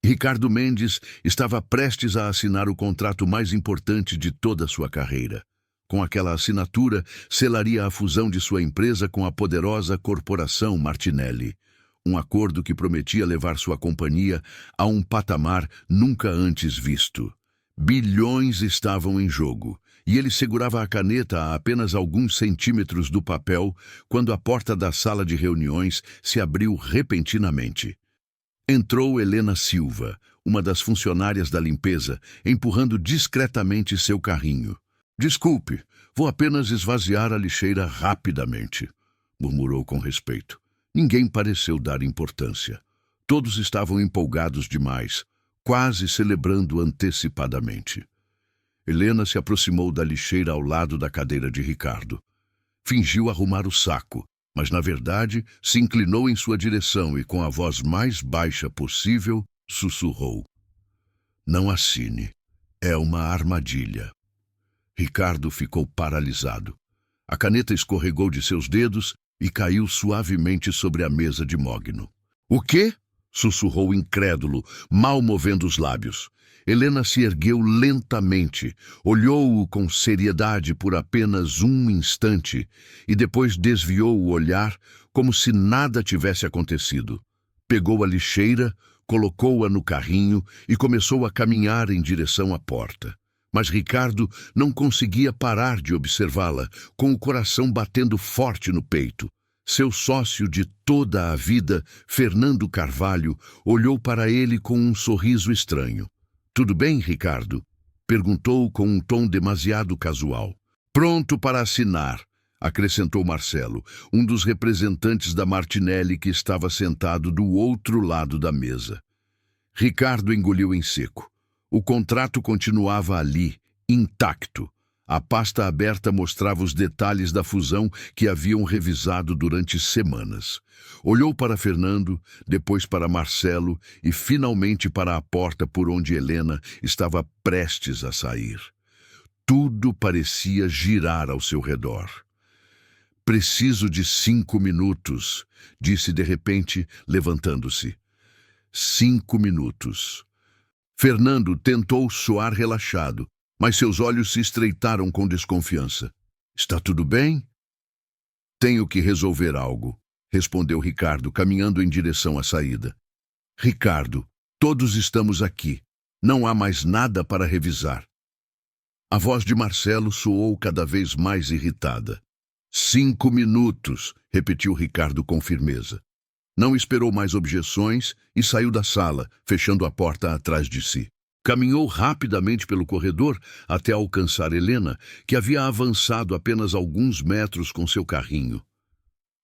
Ricardo Mendes estava prestes a assinar o contrato mais importante de toda a sua carreira. Com aquela assinatura, selaria a fusão de sua empresa com a poderosa corporação Martinelli. Um acordo que prometia levar sua companhia a um patamar nunca antes visto. Bilhões estavam em jogo, e ele segurava a caneta a apenas alguns centímetros do papel quando a porta da sala de reuniões se abriu repentinamente. Entrou Helena Silva, uma das funcionárias da limpeza, empurrando discretamente seu carrinho. "Desculpe, vou apenas esvaziar a lixeira rapidamente", murmurou com respeito. Ninguém pareceu dar importância. Todos estavam empolgados demais, quase celebrando antecipadamente. Helena se aproximou da lixeira ao lado da cadeira de Ricardo. Fingiu arrumar o saco, mas na verdade se inclinou em sua direção e com a voz mais baixa possível sussurrou: "Não assine. É uma armadilha." Ricardo ficou paralisado. A caneta escorregou de seus dedos e caiu suavemente sobre a mesa de mogno. "O quê?" sussurrou incrédulo, mal movendo os lábios. Helena se ergueu lentamente, olhou-o com seriedade por apenas um instante e depois desviou o olhar como se nada tivesse acontecido. Pegou a lixeira, colocou-a no carrinho e começou a caminhar em direção à porta. Mas Ricardo não conseguia parar de observá-la, com o coração batendo forte no peito. Seu sócio de toda a vida, Fernando Carvalho, olhou para ele com um sorriso estranho. "Tudo bem, Ricardo?" perguntou com um tom demasiado casual. "Pronto para assinar", acrescentou Marcelo, um dos representantes da Martinelli que estava sentado do outro lado da mesa. Ricardo engoliu em seco. O contrato continuava ali, intacto. A pasta aberta mostrava os detalhes da fusão que haviam revisado durante semanas. Olhou para Fernando, depois para Marcelo e finalmente para a porta por onde Helena estava prestes a sair. Tudo parecia girar ao seu redor. "Preciso de 5 minutos", disse de repente, levantando-se. 5 minutos. Fernando tentou soar relaxado, mas seus olhos se estreitaram com desconfiança. "Está tudo bem?" "Tenho que resolver algo", respondeu Ricardo, caminhando em direção à saída. "Ricardo, todos estamos aqui. Não há mais nada para revisar." A voz de Marcelo soou cada vez mais irritada. 5 minutos, repetiu Ricardo com firmeza. Não esperou mais objeções e saiu da sala, fechando a porta atrás de si. Caminhou rapidamente pelo corredor até alcançar Helena, que havia avançado apenas alguns metros com seu carrinho.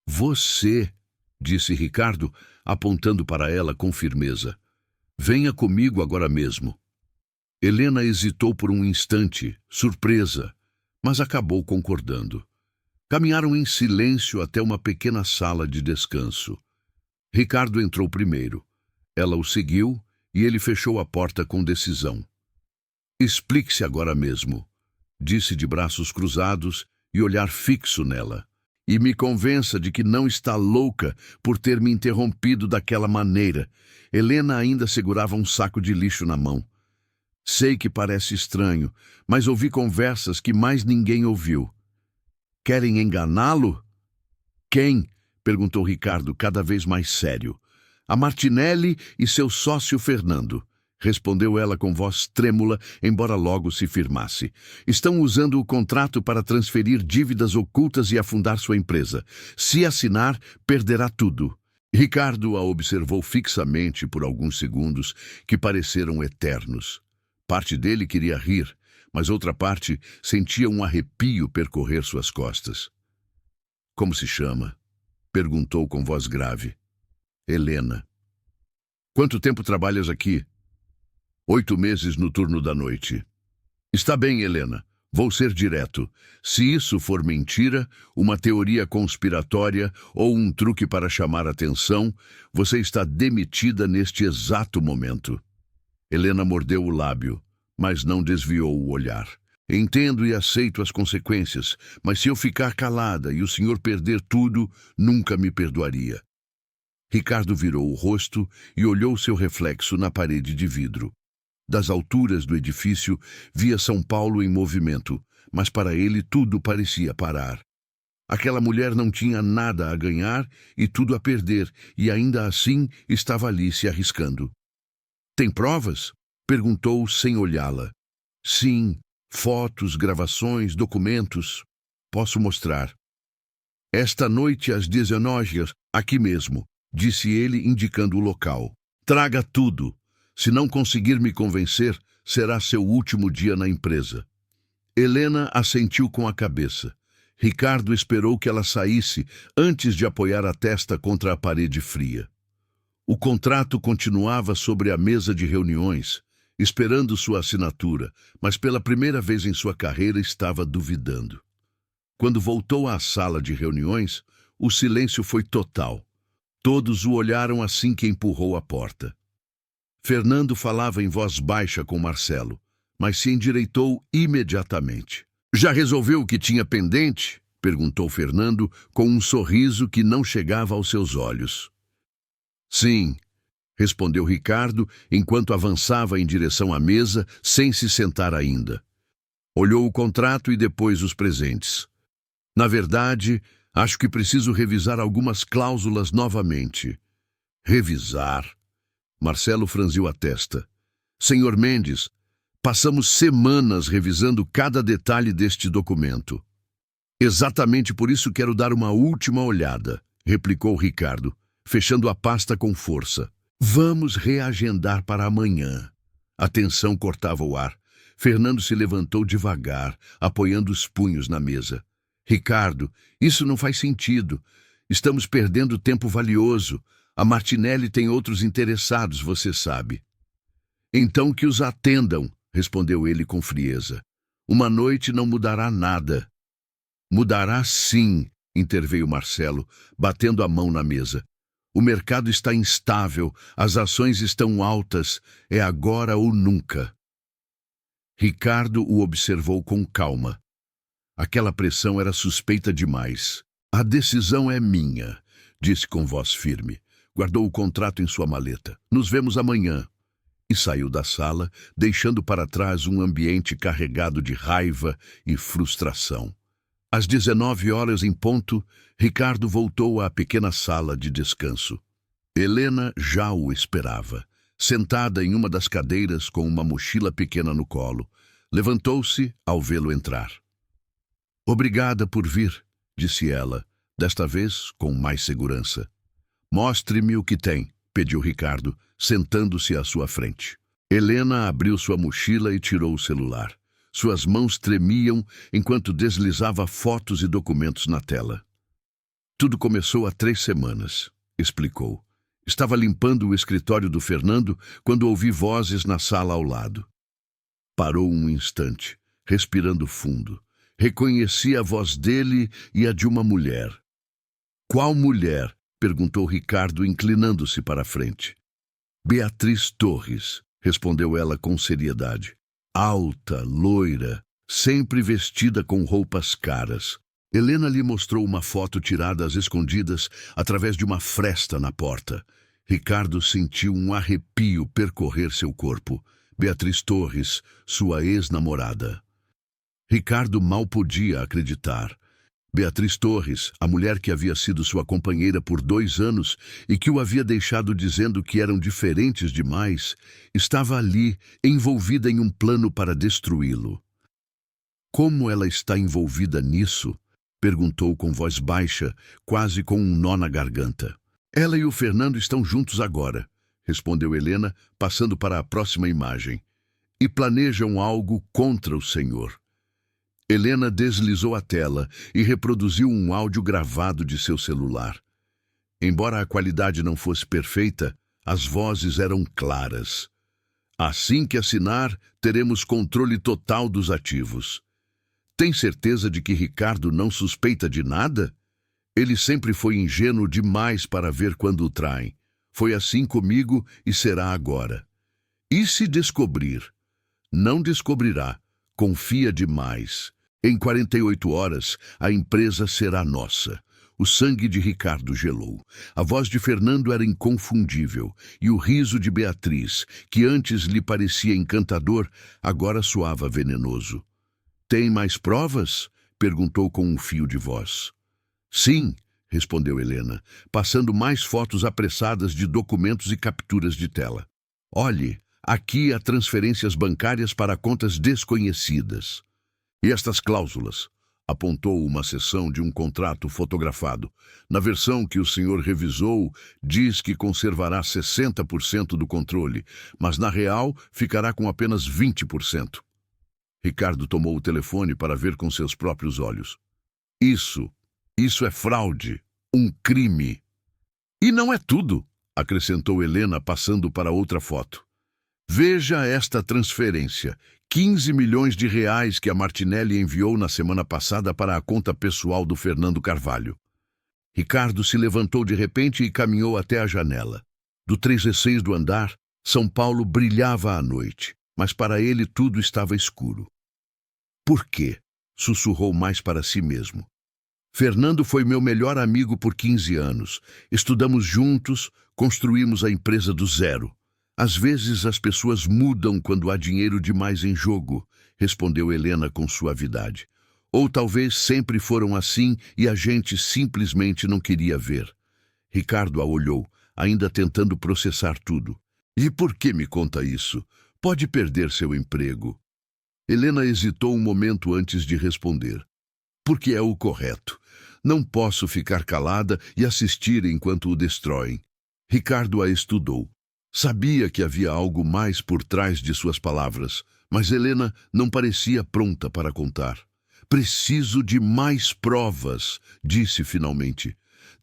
"Você", disse Ricardo, apontando para ela com firmeza. "Venha comigo agora mesmo." Helena hesitou por um instante, surpresa, mas acabou concordando. Caminharam em silêncio até uma pequena sala de descanso. Ricardo entrou primeiro. Ela o seguiu e ele fechou a porta com decisão. "Explique-se agora mesmo", disse de braços cruzados e olhar fixo nela. "E me convença de que não está louca por ter me interrompido daquela maneira." Helena ainda segurava um saco de lixo na mão. "Sei que parece estranho, mas ouvi conversas que mais ninguém ouviu." "Querem enganá-lo?" "Quem?" perguntou Ricardo, cada vez mais sério. "A Martinelli e seu sócio Fernando", respondeu ela com voz trêmula, embora logo se firmasse. "Estão usando o contrato para transferir dívidas ocultas e afundar sua empresa. Se assinar, perderá tudo." Ricardo a observou fixamente por alguns segundos, que pareceram eternos. Parte dele queria rir, mas outra parte sentia um arrepio percorrer suas costas. "Como se chama?" perguntou com voz grave. "Helena." "Quanto tempo trabalhas aqui?" 8 meses no turno da noite." "Está bem, Helena. Vou ser direto. Se isso for mentira, uma teoria conspiratória ou um truque para chamar atenção, você está demitida neste exato momento." Helena mordeu o lábio, mas não desviou o olhar. "Entendo e aceito as consequências, mas se eu ficar calada e o senhor perder tudo, nunca me perdoaria." Ricardo virou o rosto e olhou seu reflexo na parede de vidro. Das alturas do edifício, via São Paulo em movimento, mas para ele tudo parecia parar. Aquela mulher não tinha nada a ganhar e tudo a perder, e ainda assim estava ali se arriscando. "Tem provas?" perguntou sem olhá-la. "Sim, fotos, gravações, documentos. Posso mostrar." "Esta noite às 19 horas, aqui mesmo", disse ele indicando o local. "Traga tudo. Se não conseguir me convencer, será seu último dia na empresa." Helena assentiu com a cabeça. Ricardo esperou que ela saísse antes de apoiar a testa contra a parede fria. O contrato continuava sobre a mesa de reuniões, esperando sua assinatura, mas pela primeira vez em sua carreira estava duvidando. Quando voltou à sala de reuniões, o silêncio foi total. Todos o olharam assim que empurrou a porta. Fernando falava em voz baixa com Marcelo, mas se endireitou imediatamente. "Já resolveu o que tinha pendente?" perguntou Fernando, com um sorriso que não chegava aos seus olhos. "Sim", respondeu Ricardo, enquanto avançava em direção à mesa, sem se sentar ainda. Olhou o contrato e depois os presentes. "Na verdade, acho que preciso revisar algumas cláusulas novamente." "Revisar?" Marcelo franziu a testa. "Senhor Mendes, passamos semanas revisando cada detalhe deste documento." "Exatamente por isso quero dar uma última olhada", replicou Ricardo, fechando a pasta com força. "Vamos reagendar para amanhã." A tensão cortava o ar. Fernando se levantou devagar, apoiando os punhos na mesa. "Ricardo, isso não faz sentido. Estamos perdendo tempo valioso. A Martinelli tem outros interessados, você sabe." "Então que os atendam", respondeu ele com frieza. "Uma noite não mudará nada." "Mudará sim", interveio Marcelo, batendo a mão na mesa. "O mercado está instável, as ações estão altas, é agora ou nunca." Ricardo o observou com calma. Aquela pressão era suspeita demais. "A decisão é minha", disse com voz firme. Guardou o contrato em sua maleta. "Nos vemos amanhã." E saiu da sala, deixando para trás um ambiente carregado de raiva e frustração. Às 19 horas em ponto, Ricardo voltou à pequena sala de descanso. Helena já o esperava, sentada em uma das cadeiras com uma mochila pequena no colo. Levantou-se ao vê-lo entrar. "Obrigada por vir", disse ela, desta vez com mais segurança. "Mostre-me o que tem", pediu Ricardo, sentando-se à sua frente. Helena abriu sua mochila e tirou o celular. Suas mãos tremiam enquanto deslizava fotos e documentos na tela. "Tudo começou há 3 semanas", explicou. "Estava limpando o escritório do Fernando quando ouvi vozes na sala ao lado." Parou um instante, respirando fundo. Reconheci a voz dele e a de uma mulher. "Qual mulher?" perguntou Ricardo, inclinando-se para a frente. "Beatriz Torres", respondeu ela com seriedade. Alta, loira, sempre vestida com roupas caras. Helena lhe mostrou uma foto tirada às escondidas através de uma fresta na porta. Ricardo sentiu um arrepio percorrer seu corpo. Beatriz Torres, sua ex-namorada. Ricardo mal podia acreditar. Beatriz Torres, a mulher que havia sido sua companheira por 2 anos e que o havia deixado dizendo que eram diferentes demais, estava ali, envolvida em um plano para destruí-lo. "Como ela está envolvida nisso?" perguntou com voz baixa, quase com um nó na garganta. "Ela e o Fernando estão juntos agora", respondeu Helena, passando para a próxima imagem. "E planejam algo contra o senhor." Helena deslizou a tela e reproduziu um áudio gravado de seu celular. Embora a qualidade não fosse perfeita, as vozes eram claras. "Assim que assinar, teremos controle total dos ativos." "Tem certeza de que Ricardo não suspeita de nada? Ele sempre foi ingênuo demais para ver quando o traem. Foi assim comigo e será agora. E se descobrir?" "Não descobrirá. Confia demais. Em 48 horas, a empresa será nossa. O sangue de Ricardo gelou. A voz de Fernando era inconfundível, e o riso de Beatriz, que antes lhe parecia encantador, agora soava venenoso. "Tem mais provas?" perguntou com um fio de voz. "Sim", respondeu Helena, passando mais fotos apressadas de documentos e capturas de tela. "Olhe, aqui há transferências bancárias para contas desconhecidas. E estas cláusulas?" Apontou uma seção de um contrato fotografado. "Na versão que o senhor revisou, diz que conservará 60% do controle, mas na real ficará com apenas 20%. Ricardo tomou o telefone para ver com seus próprios olhos. Isso é fraude, um crime." "E não é tudo", acrescentou Helena, passando para outra foto. "Veja esta transferência. 15 milhões de reais que a Martinelli enviou na semana passada para a conta pessoal do Fernando Carvalho." Ricardo se levantou de repente e caminhou até a janela. Do 36 do andar, São Paulo brilhava à noite, mas para ele tudo estava escuro. "Por quê?" sussurrou mais para si mesmo. "Fernando foi meu melhor amigo por 15 anos. Estudamos juntos, construímos a empresa do zero. Às vezes as pessoas mudam quando há dinheiro demais em jogo", respondeu Helena com suavidade. "Ou talvez sempre foram assim e a gente simplesmente não queria ver." Ricardo a olhou, ainda tentando processar tudo. "E por que me conta isso? Pode perder seu emprego." Helena hesitou um momento antes de responder. "Porque é o correto. Não posso ficar calada e assistir enquanto o destroem." Ricardo a estudou. Sabia que havia algo mais por trás de suas palavras, mas Helena não parecia pronta para contar. "Preciso de mais provas", disse finalmente.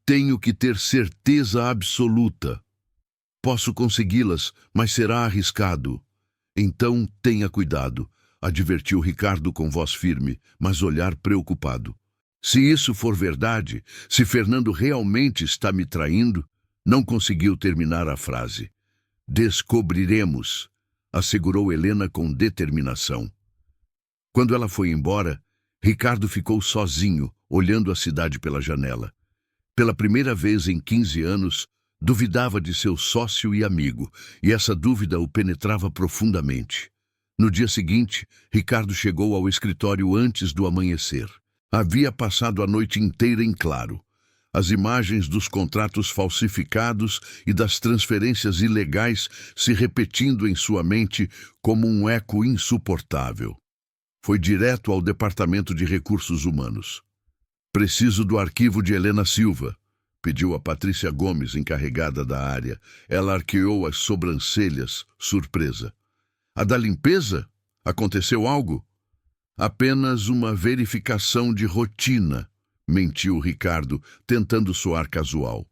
"Tenho que ter certeza absoluta." "Posso consegui-las, mas será arriscado." "Então tenha cuidado", advertiu Ricardo com voz firme, mas olhar preocupado. "Se isso for verdade, se Fernando realmente está me traindo..." Não conseguiu terminar a frase. "Descobriremos", assegurou Helena com determinação. Quando ela foi embora, Ricardo ficou sozinho, olhando a cidade pela janela. Pela primeira vez em 15 anos, duvidava de seu sócio e amigo, e essa dúvida o penetrava profundamente. No dia seguinte, Ricardo chegou ao escritório antes do amanhecer. Havia passado a noite inteira em claro. As imagens dos contratos falsificados e das transferências ilegais se repetindo em sua mente como um eco insuportável. Foi direto ao Departamento de Recursos Humanos. "Preciso do arquivo de Helena Silva", pediu a Patrícia Gomes, encarregada da área. Ela arqueou as sobrancelhas, surpresa. "A da limpeza? Aconteceu algo?" "Apenas uma verificação de rotina", mentiu Ricardo, tentando soar casual.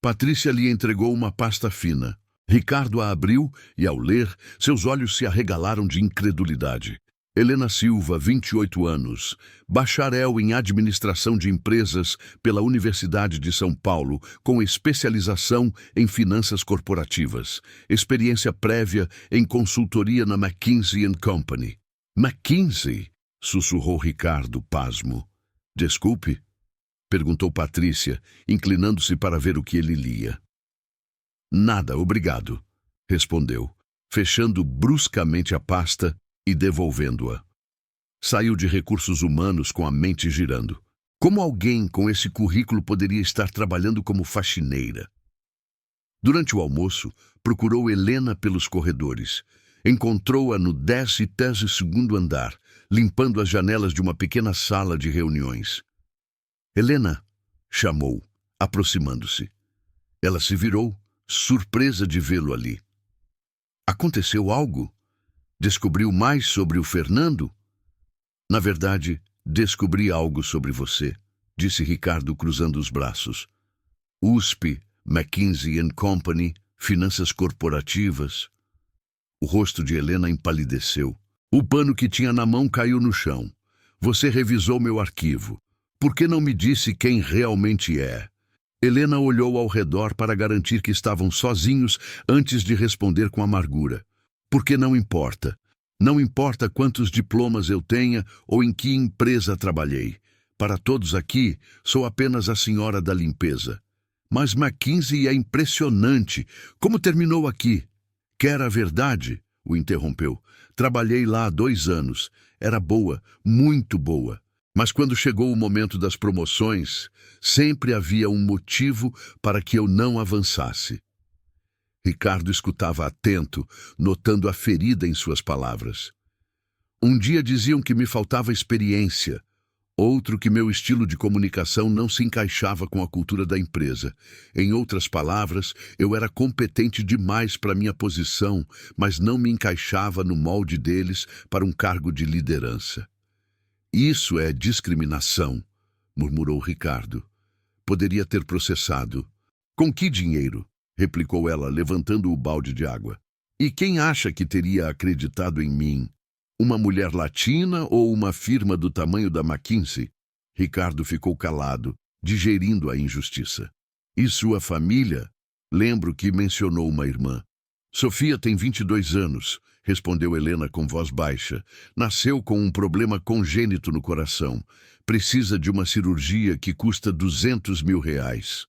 Patrícia lhe entregou uma pasta fina. Ricardo a abriu e, ao ler, seus olhos se arregalaram de incredulidade. Helena Silva, 28 anos, bacharel em administração de empresas pela Universidade de São Paulo, com especialização em finanças corporativas, experiência prévia em consultoria na McKinsey & Company. "McKinsey?", sussurrou Ricardo, pasmo. "Desculpe?", perguntou Patrícia, inclinando-se para ver o que ele lia. "Nada, obrigado", respondeu, fechando bruscamente a pasta e devolvendo-a. Saiu de Recursos Humanos com a mente girando. Como alguém com esse currículo poderia estar trabalhando como faxineira? Durante o almoço, procurou Helena pelos corredores. Encontrou-a no 12º andar, limpando as janelas de uma pequena sala de reuniões. "Helena", chamou, aproximando-se. Ela se virou, surpresa de vê-lo ali. "Aconteceu algo? Descobriu mais sobre o Fernando?" "Na verdade, descobri algo sobre você", disse Ricardo, cruzando os braços. "USP, McKinsey & Company, finanças corporativas." O rosto de Helena empalideceu. O pano que tinha na mão caiu no chão. "Você revisou meu arquivo. Por que não me disse quem realmente é?" Helena olhou ao redor para garantir que estavam sozinhos antes de responder com amargura. "Porque não importa. Não importa quantos diplomas eu tenha ou em que empresa trabalhei. Para todos aqui, sou apenas a senhora da limpeza. Mas Mackenzie é impressionante. Como terminou aqui? Quer a verdade? O interrompeu. Trabalhei lá há 2 anos. Era boa, muito boa. Mas quando chegou o momento das promoções, sempre havia um motivo para que eu não avançasse. Ricardo escutava atento, notando a ferida em suas palavras. Um dia diziam que me faltava experiência, outro que meu estilo de comunicação não se encaixava com a cultura da empresa. Em outras palavras, eu era competente demais para minha posição, mas não me encaixava no molde deles para um cargo de liderança. Isso é discriminação, murmurou Ricardo. Poderia ter processado. Com que dinheiro? Replicou ela, levantando o balde de água. E quem acha que teria acreditado em mim? Uma mulher latina ou uma firma do tamanho da Mackenzie? Ricardo ficou calado, digerindo a injustiça. E sua família? Lembro que mencionou uma irmã. Sofia tem 22 anos, respondeu Helena com voz baixa. Nasceu com um problema congênito no coração. Precisa de uma cirurgia que custa R$ 200.000.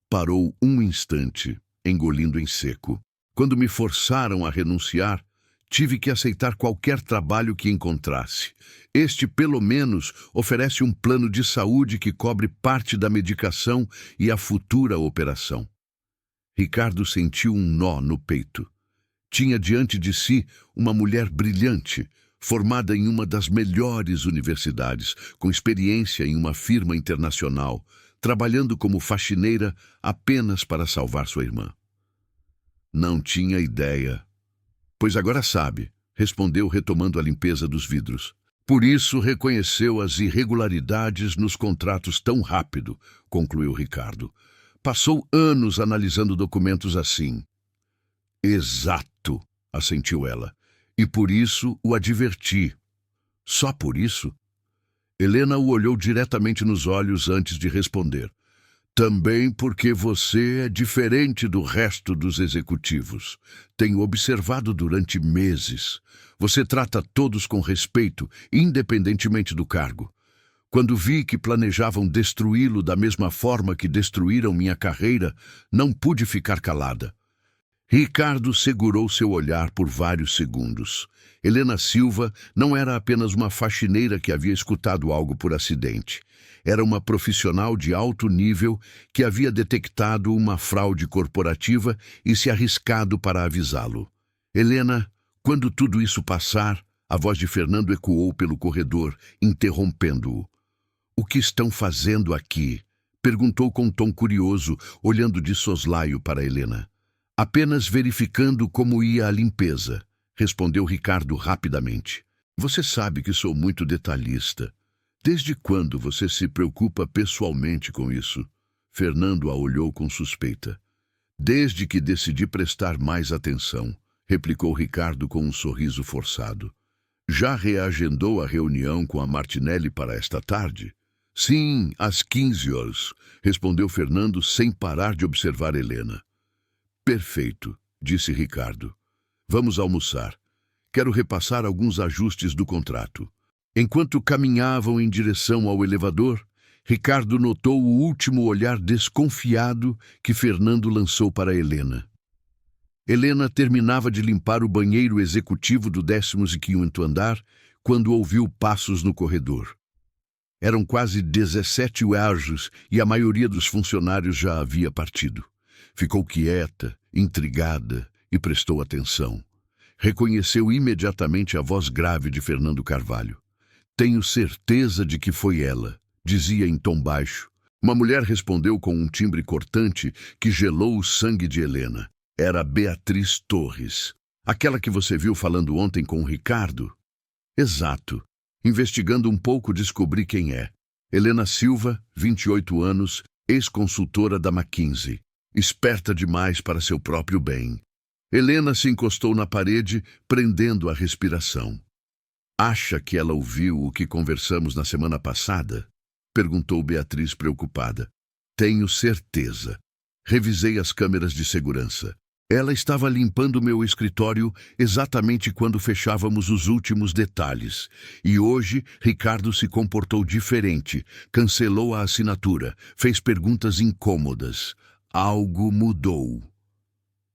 Parou um instante, engolindo em seco. Quando me forçaram a renunciar, tive que aceitar qualquer trabalho que encontrasse. Este, pelo menos, oferece um plano de saúde que cobre parte da medicação e a futura operação. Ricardo sentiu um nó no peito. Tinha diante de si uma mulher brilhante, formada em uma das melhores universidades, com experiência em uma firma internacional, trabalhando como faxineira apenas para salvar sua irmã. Não tinha ideia. Pois agora sabe, respondeu retomando a limpeza dos vidros. Por isso reconheceu as irregularidades nos contratos tão rápido, concluiu Ricardo. Passou anos analisando documentos assim. Exato, assentiu ela. E por isso o adverti. Só por isso? Helena o olhou diretamente nos olhos antes de responder. Também porque você é diferente do resto dos executivos. Tenho observado durante meses. Você trata todos com respeito, independentemente do cargo. Quando vi que planejavam destruí-lo da mesma forma que destruíram minha carreira, não pude ficar calada. Ricardo segurou seu olhar por vários segundos. Helena Silva não era apenas uma faxineira que havia escutado algo por acidente. Era uma profissional de alto nível que havia detectado uma fraude corporativa e se arriscado para avisá-lo. Helena, quando tudo isso passar, a voz de Fernando ecoou pelo corredor, interrompendo-o. O que estão fazendo aqui? Perguntou com tom curioso, olhando de soslaio para Helena. Apenas verificando como ia a limpeza, respondeu Ricardo rapidamente. Você sabe que sou muito detalhista. Desde quando você se preocupa pessoalmente com isso? Fernando a olhou com suspeita. Desde que decidi prestar mais atenção, replicou Ricardo com um sorriso forçado. Já reagendou a reunião com a Martinelli para esta tarde? Sim, às 15 horas, respondeu Fernando sem parar de observar Helena. Perfeito, disse Ricardo. Vamos almoçar. Quero repassar alguns ajustes do contrato. Enquanto caminhavam em direção ao elevador, Ricardo notou o último olhar desconfiado que Fernando lançou para Helena. Helena terminava de limpar o banheiro executivo do 15º andar quando ouviu passos no corredor. Eram quase 17 horas e a maioria dos funcionários já havia partido. Ficou quieta, intrigada e prestou atenção. Reconheceu imediatamente a voz grave de Fernando Carvalho. Tenho certeza de que foi ela, dizia em tom baixo. Uma mulher respondeu com um timbre cortante que gelou o sangue de Helena. Era Beatriz Torres. Aquela que você viu falando ontem com o Ricardo? Exato. Investigando um pouco, descobri quem é. Helena Silva, 28 anos, ex-consultora da Mackenzie. Esperta demais para seu próprio bem. Helena se encostou na parede, prendendo a respiração. Acha que ela ouviu o que conversamos na semana passada? Perguntou Beatriz preocupada. Tenho certeza. Revisei as câmeras de segurança. Ela estava limpando meu escritório exatamente quando fechávamos os últimos detalhes. E hoje, Ricardo se comportou diferente, cancelou a assinatura, fez perguntas incômodas. Algo mudou.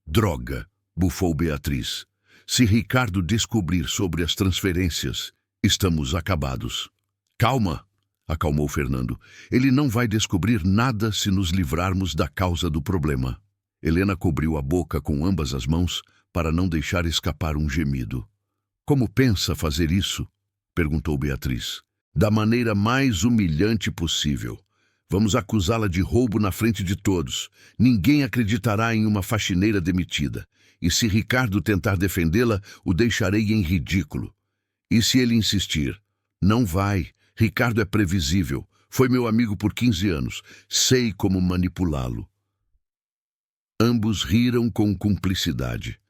Droga, bufou Beatriz. Se Ricardo descobrir sobre as transferências, estamos acabados. Calma, acalmou Fernando. Ele não vai descobrir nada se nos livrarmos da causa do problema. Helena cobriu a boca com ambas as mãos para não deixar escapar um gemido. Como pensa fazer isso? Perguntou Beatriz. Da maneira mais humilhante possível. Vamos acusá-la de roubo na frente de todos. Ninguém acreditará em uma faxineira demitida. E se Ricardo tentar defendê-la, o deixarei em ridículo. E se ele insistir? Não vai. Ricardo é previsível. Foi meu amigo por 15 anos. Sei como manipulá-lo. Ambos riram com cumplicidade.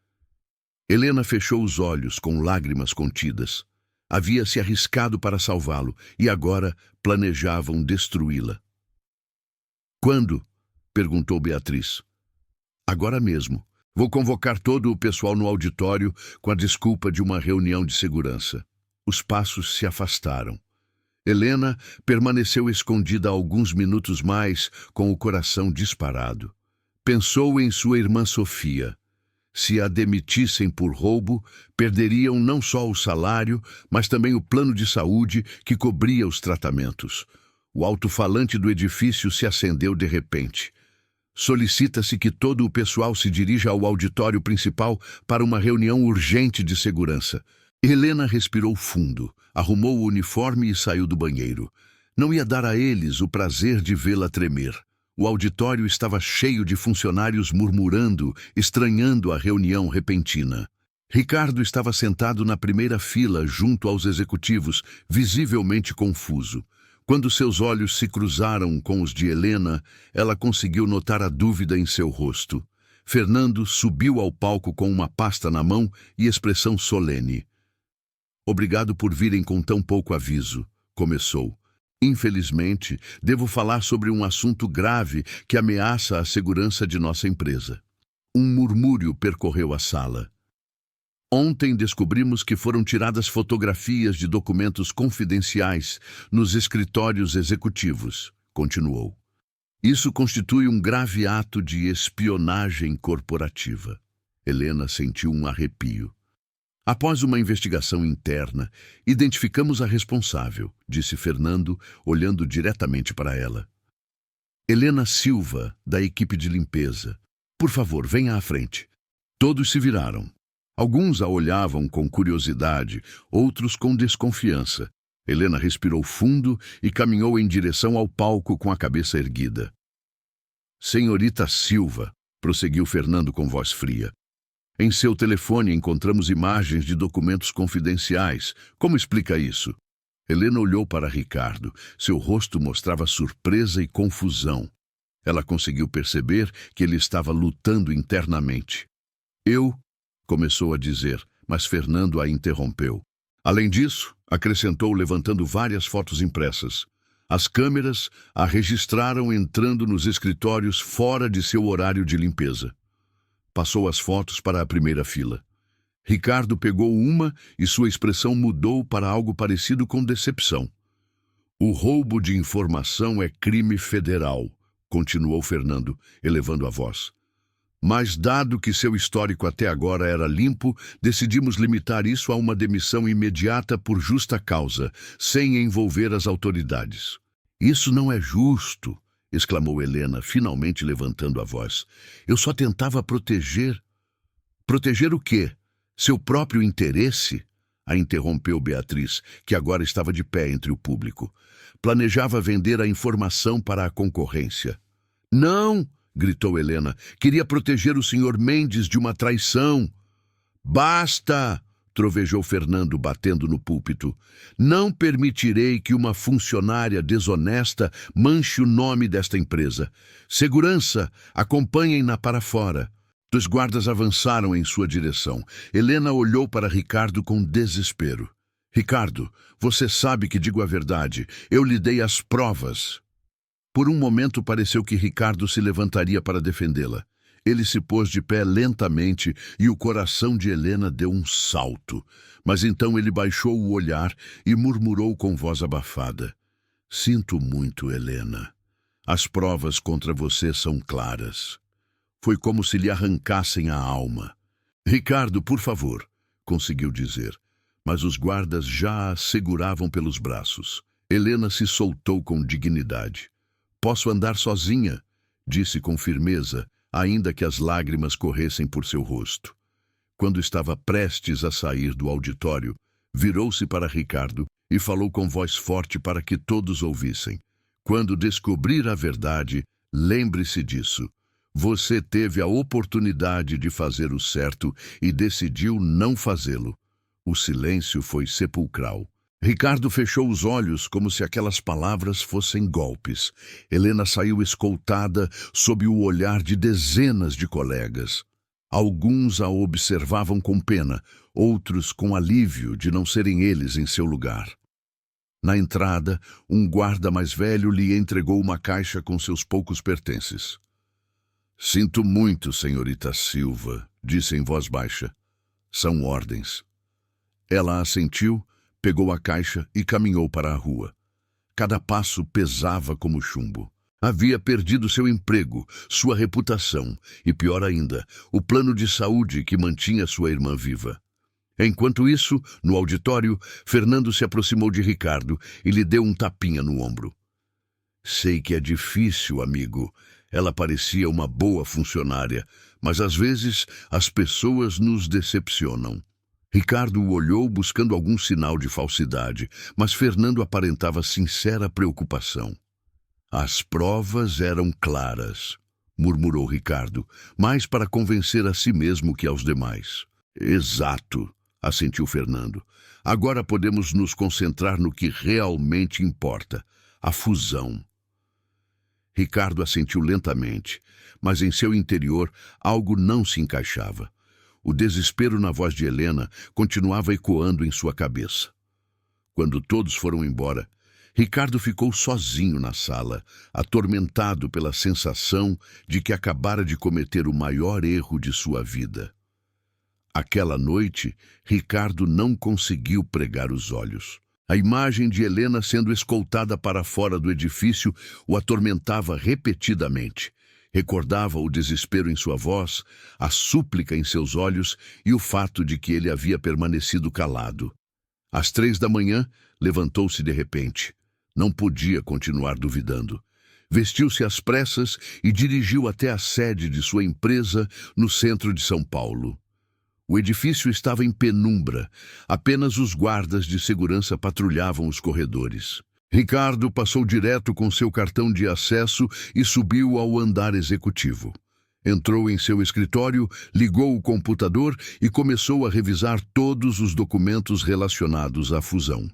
Helena fechou os olhos com lágrimas contidas. Havia se arriscado para salvá-lo e agora planejavam destruí-la. Quando? Perguntou Beatriz. Agora mesmo. Vou convocar todo o pessoal no auditório com a desculpa de uma reunião de segurança. Os passos se afastaram. Helena permaneceu escondida alguns minutos mais, com o coração disparado. Pensou em sua irmã Sofia. Se a demitissem por roubo, perderiam não só o salário, mas também o plano de saúde que cobria os tratamentos. O alto-falante do edifício se acendeu de repente. Solicita-se que todo o pessoal se dirija ao auditório principal para uma reunião urgente de segurança. Helena respirou fundo, arrumou o uniforme e saiu do banheiro. Não ia dar a eles o prazer de vê-la tremer. O auditório estava cheio de funcionários murmurando, estranhando a reunião repentina. Ricardo estava sentado na primeira fila junto aos executivos, visivelmente confuso. Quando seus olhos se cruzaram com os de Helena, ela conseguiu notar a dúvida em seu rosto. Fernando subiu ao palco com uma pasta na mão e expressão solene. Obrigado por virem com tão pouco aviso, começou. Infelizmente, devo falar sobre um assunto grave que ameaça a segurança de nossa empresa. Um murmúrio percorreu a sala. Ontem descobrimos que foram tiradas fotografias de documentos confidenciais nos escritórios executivos, continuou. Isso constitui um grave ato de espionagem corporativa. Helena sentiu um arrepio. Após uma investigação interna, identificamos a responsável, disse Fernando, olhando diretamente para ela. Helena Silva, da equipe de limpeza. Por favor, venha à frente. Todos se viraram. Alguns a olhavam com curiosidade, outros com desconfiança. Helena respirou fundo e caminhou em direção ao palco com a cabeça erguida. Senhorita Silva, prosseguiu Fernando com voz fria. Em seu telefone encontramos imagens de documentos confidenciais. Como explica isso? Helena olhou para Ricardo. Seu rosto mostrava surpresa e confusão. Ela conseguiu perceber que ele estava lutando internamente. Começou a dizer, mas Fernando a interrompeu. Além disso, acrescentou levantando várias fotos impressas. As câmeras a registraram entrando nos escritórios fora de seu horário de limpeza. Passou as fotos para a primeira fila. Ricardo pegou uma e sua expressão mudou para algo parecido com decepção. O roubo de informação é crime federal, continuou Fernando, elevando a voz. Mas, dado que seu histórico até agora era limpo, decidimos limitar isso a uma demissão imediata por justa causa, sem envolver as autoridades. Isso não é justo, exclamou Helena, finalmente levantando a voz. Eu só tentava proteger. Proteger o quê? Seu próprio interesse? A interrompeu Beatriz, que agora estava de pé entre o público. Planejava vender a informação para a concorrência. Não! Gritou Helena. Queria proteger o Sr. Mendes de uma traição. Basta! Trovejou Fernando, batendo no púlpito. Não permitirei que uma funcionária desonesta manche o nome desta empresa. Segurança, acompanhem-na para fora. Os guardas avançaram em sua direção. Helena olhou para Ricardo com desespero. Ricardo, você sabe que digo a verdade. Eu lhe dei as provas. Por um momento pareceu que Ricardo se levantaria para defendê-la. Ele se pôs de pé lentamente e o coração de Helena deu um salto. Mas então ele baixou o olhar e murmurou com voz abafada: Sinto muito, Helena. As provas contra você são claras. Foi como se lhe arrancassem a alma. Ricardo, por favor, conseguiu dizer, mas os guardas já a seguravam pelos braços. Helena se soltou com dignidade. Posso andar sozinha, disse com firmeza, ainda que as lágrimas corressem por seu rosto. Quando estava prestes a sair do auditório, virou-se para Ricardo e falou com voz forte para que todos ouvissem. Quando descobrir a verdade, lembre-se disso. Você teve a oportunidade de fazer o certo e decidiu não fazê-lo. O silêncio foi sepulcral. Ricardo fechou os olhos como se aquelas palavras fossem golpes. Helena saiu escoltada sob o olhar de dezenas de colegas. Alguns a observavam com pena, outros com alívio de não serem eles em seu lugar. Na entrada, um guarda mais velho lhe entregou uma caixa com seus poucos pertences. Sinto muito, senhorita Silva, disse em voz baixa. São ordens. Ela assentiu, pegou a caixa e caminhou para a rua. Cada passo pesava como chumbo. Havia perdido seu emprego, sua reputação e, pior ainda, o plano de saúde que mantinha sua irmã viva. Enquanto isso, no auditório, Fernando se aproximou de Ricardo e lhe deu um tapinha no ombro. Sei que é difícil, amigo. Ela parecia uma boa funcionária, mas às vezes as pessoas nos decepcionam. Ricardo o olhou buscando algum sinal de falsidade, mas Fernando aparentava sincera preocupação. As provas eram claras, murmurou Ricardo, mais para convencer a si mesmo que aos demais. Exato, assentiu Fernando. Agora podemos nos concentrar no que realmente importa, a fusão. Ricardo assentiu lentamente, mas em seu interior algo não se encaixava. O desespero na voz de Helena continuava ecoando em sua cabeça. Quando todos foram embora, Ricardo ficou sozinho na sala, atormentado pela sensação de que acabara de cometer o maior erro de sua vida. Aquela noite, Ricardo não conseguiu pregar os olhos. A imagem de Helena sendo escoltada para fora do edifício o atormentava repetidamente. Recordava o desespero em sua voz, a súplica em seus olhos e o fato de que ele havia permanecido calado. Às 3 da manhã, levantou-se de repente. Não podia continuar duvidando. Vestiu-se às pressas e dirigiu até a sede de sua empresa no centro de São Paulo. O edifício estava em penumbra. Apenas os guardas de segurança patrulhavam os corredores. Ricardo passou direto com seu cartão de acesso e subiu ao andar executivo. Entrou em seu escritório, ligou o computador e começou a revisar todos os documentos relacionados à fusão.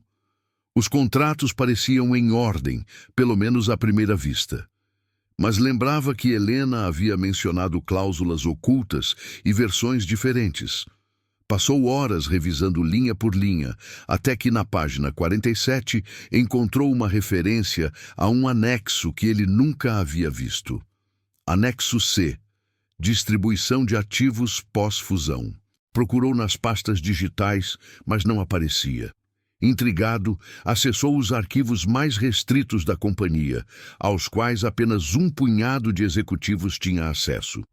Os contratos pareciam em ordem, pelo menos à primeira vista. Mas lembrava que Helena havia mencionado cláusulas ocultas e versões diferentes. Passou horas revisando linha por linha, até que na página 47 encontrou uma referência a um anexo que ele nunca havia visto. Anexo C, distribuição de ativos pós-fusão. Procurou nas pastas digitais, mas não aparecia. Intrigado, acessou os arquivos mais restritos da companhia, aos quais apenas um punhado de executivos tinha acesso.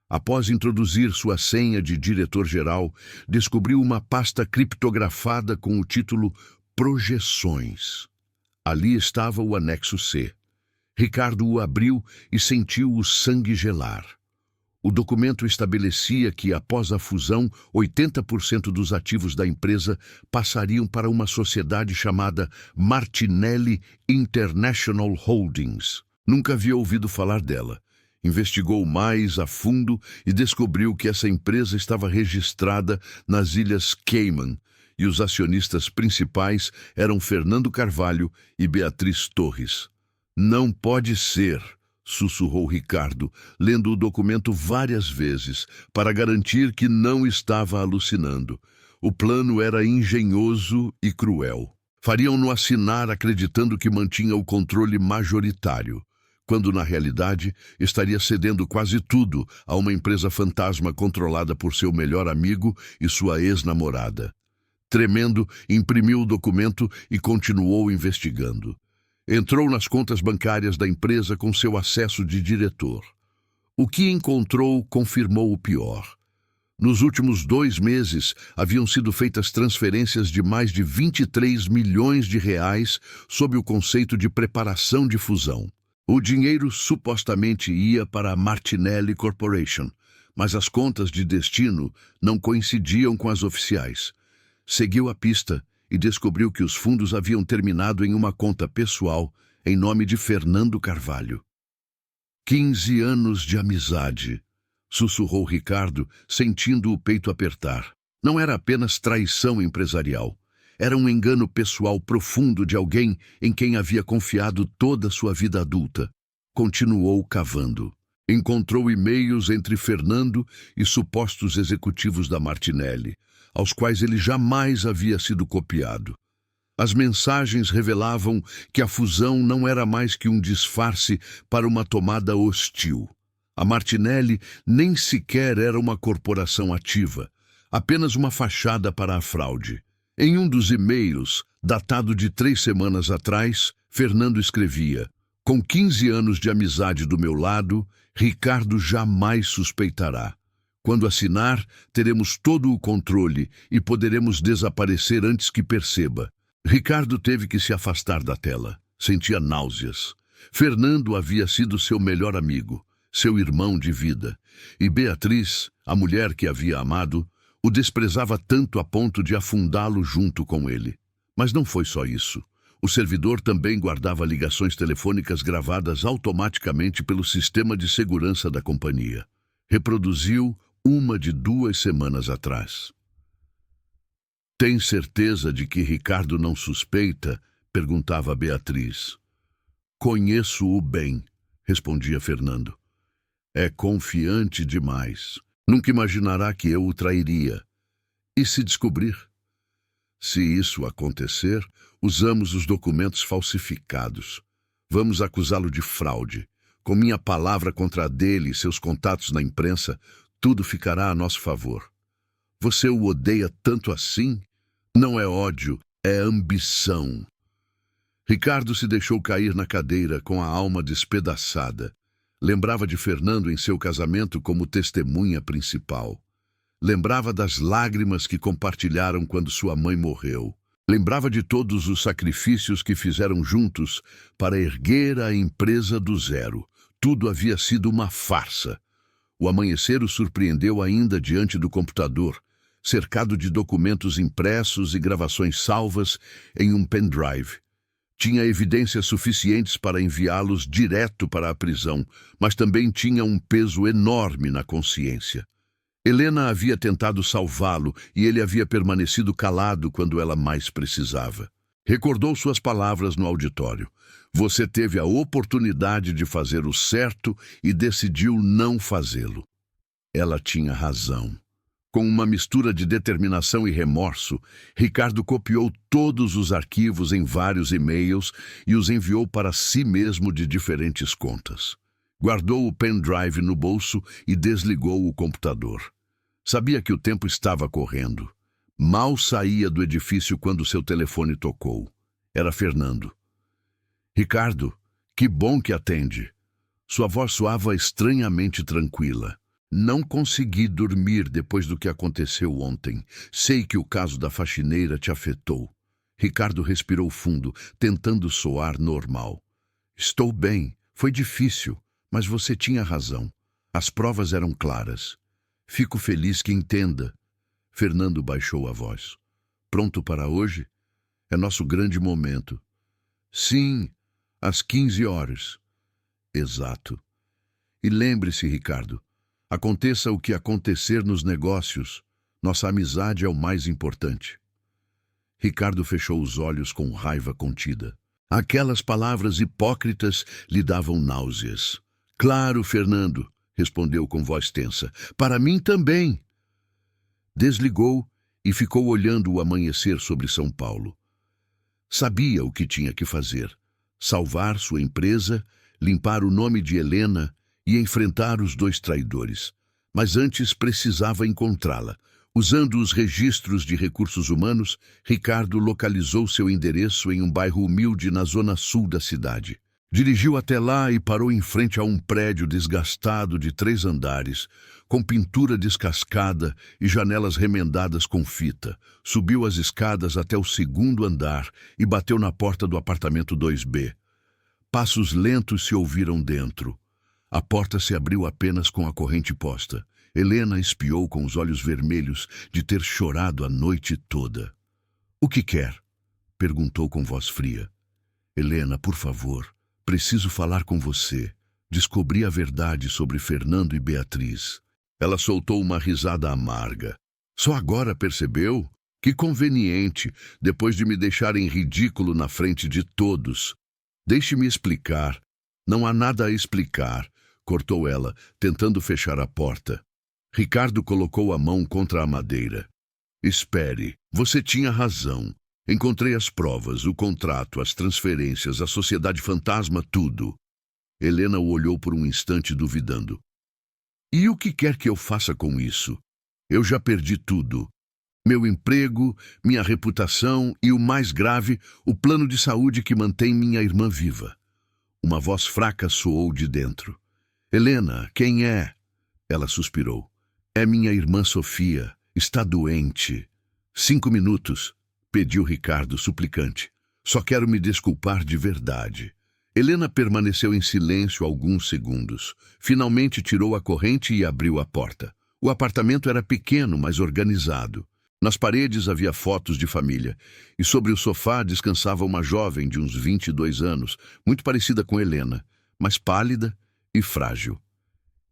Após introduzir sua senha de diretor-geral, descobriu uma pasta criptografada com o título Projeções. Ali estava o anexo C. Ricardo o abriu e sentiu o sangue gelar. O documento estabelecia que, após a fusão, 80% dos ativos da empresa passariam para uma sociedade chamada Martinelli International Holdings. Nunca havia ouvido falar dela. Investigou mais a fundo e descobriu que essa empresa estava registrada nas Ilhas Cayman e os acionistas principais eram Fernando Carvalho e Beatriz Torres. Não pode ser, sussurrou Ricardo, lendo o documento várias vezes para garantir que não estava alucinando. O plano era engenhoso e cruel. Fariam-no assinar acreditando que mantinha o controle majoritário. quando na realidade estaria cedendo quase tudo a uma empresa fantasma controlada por seu melhor amigo e sua ex-namorada. Tremendo, imprimiu o documento e continuou investigando. Entrou nas contas bancárias da empresa com seu acesso de diretor. O que encontrou confirmou o pior. Nos últimos 2 meses, haviam sido feitas transferências de mais de 23 milhões de reais sob o conceito de preparação de fusão. O dinheiro supostamente ia para a Martinelli Corporation, mas as contas de destino não coincidiam com as oficiais. Seguiu a pista e descobriu que os fundos haviam terminado em uma conta pessoal em nome de Fernando Carvalho. 15 anos de amizade, sussurrou Ricardo, sentindo o peito apertar. Não era apenas traição empresarial. Era um engano pessoal profundo de alguém em quem havia confiado toda a sua vida adulta. Continuou cavando. Encontrou e-mails entre Fernando e supostos executivos da Martinelli, aos quais ele jamais havia sido copiado. As mensagens revelavam que a fusão não era mais que um disfarce para uma tomada hostil. A Martinelli nem sequer era uma corporação ativa, apenas uma fachada para a fraude. Em um dos e-mails, datado de 3 semanas atrás, Fernando escrevia: "Com 15 anos de amizade do meu lado, Ricardo jamais suspeitará. Quando assinar, teremos todo o controle e poderemos desaparecer antes que perceba." Ricardo teve que se afastar da tela. Sentia náuseas. Fernando havia sido seu melhor amigo, seu irmão de vida. E Beatriz, a mulher que havia amado, o desprezava tanto a ponto de afundá-lo junto com ele. Mas não foi só isso. O servidor também guardava ligações telefônicas gravadas automaticamente pelo sistema de segurança da companhia. Reproduziu uma de 2 semanas atrás. "Tem certeza de que Ricardo não suspeita?" perguntava Beatriz. "Conheço-o bem", respondia Fernando. "É confiante demais. Nunca imaginará que eu o trairia. E se descobrir? Se isso acontecer, usamos os documentos falsificados. Vamos acusá-lo de fraude. Com minha palavra contra a dele e seus contatos na imprensa, tudo ficará a nosso favor. Você o odeia tanto assim? Não é ódio, é ambição." Ricardo se deixou cair na cadeira com a alma despedaçada. Lembrava de Fernando em seu casamento como testemunha principal. Lembrava das lágrimas que compartilharam quando sua mãe morreu. Lembrava de todos os sacrifícios que fizeram juntos para erguer a empresa do zero. Tudo havia sido uma farsa. O amanhecer o surpreendeu ainda diante do computador, cercado de documentos impressos e gravações salvas em um pendrive. Tinha evidências suficientes para enviá-los direto para a prisão, mas também tinha um peso enorme na consciência. Helena havia tentado salvá-lo e ele havia permanecido calado quando ela mais precisava. Recordou suas palavras no auditório. "Você teve a oportunidade de fazer o certo e decidiu não fazê-lo." Ela tinha razão. Com uma mistura de determinação e remorso, Ricardo copiou todos os arquivos em vários e-mails e os enviou para si mesmo de diferentes contas. Guardou o pendrive no bolso e desligou o computador. Sabia que o tempo estava correndo. Mal saía do edifício quando seu telefone tocou. Era Fernando. "Ricardo, que bom que atende." Sua voz soava estranhamente tranquila. "Não consegui dormir depois do que aconteceu ontem. Sei que o caso da faxineira te afetou." Ricardo respirou fundo, tentando soar normal. "Estou bem. Foi difícil, mas você tinha razão. As provas eram claras. Fico feliz que entenda." Fernando baixou a voz. "Pronto para hoje? É nosso grande momento." "Sim, às 15 horas. "Exato. E lembre-se, Ricardo, aconteça o que acontecer nos negócios, nossa amizade é o mais importante." Ricardo fechou os olhos com raiva contida. Aquelas palavras hipócritas lhe davam náuseas. "Claro, Fernando", respondeu com voz tensa. "Para mim também." Desligou e ficou olhando o amanhecer sobre São Paulo. Sabia o que tinha que fazer: salvar sua empresa, limpar o nome de Helena e enfrentar os dois traidores. Mas antes precisava encontrá-la. Usando os registros de recursos humanos, Ricardo localizou seu endereço em um bairro humilde na zona sul da cidade. Dirigiu até lá e parou em frente a um prédio desgastado de 3 andares, com pintura descascada e janelas remendadas com fita. Subiu as escadas até o 2º andar e bateu na porta do apartamento 2B. Passos lentos se ouviram dentro. A porta se abriu apenas com a corrente posta. Helena espiou com os olhos vermelhos de ter chorado a noite toda. "O que quer?" perguntou com voz fria. "Helena, por favor, preciso falar com você. Descobri a verdade sobre Fernando e Beatriz." Ela soltou uma risada amarga. "Só agora percebeu? Que conveniente, depois de me deixar em ridículo na frente de todos." "Deixe-me explicar." "Não há nada a explicar", cortou ela, tentando fechar a porta. Ricardo colocou a mão contra a madeira. "Espere, você tinha razão. Encontrei as provas, o contrato, as transferências, a sociedade fantasma, tudo." Helena o olhou por um instante duvidando. "E o que quer que eu faça com isso? Eu já perdi tudo. Meu emprego, minha reputação e, o mais grave, o plano de saúde que mantém minha irmã viva." Uma voz fraca soou de dentro. "Helena, quem é?" Ela suspirou. "É minha irmã Sofia. Está doente." 5 minutos, pediu Ricardo suplicante. "Só quero me desculpar de verdade." Helena permaneceu em silêncio alguns segundos. Finalmente tirou a corrente e abriu a porta. O apartamento era pequeno, mas organizado. Nas paredes havia fotos de família, e sobre o sofá descansava uma jovem de uns 22 anos, muito parecida com Helena, mas pálida e frágil.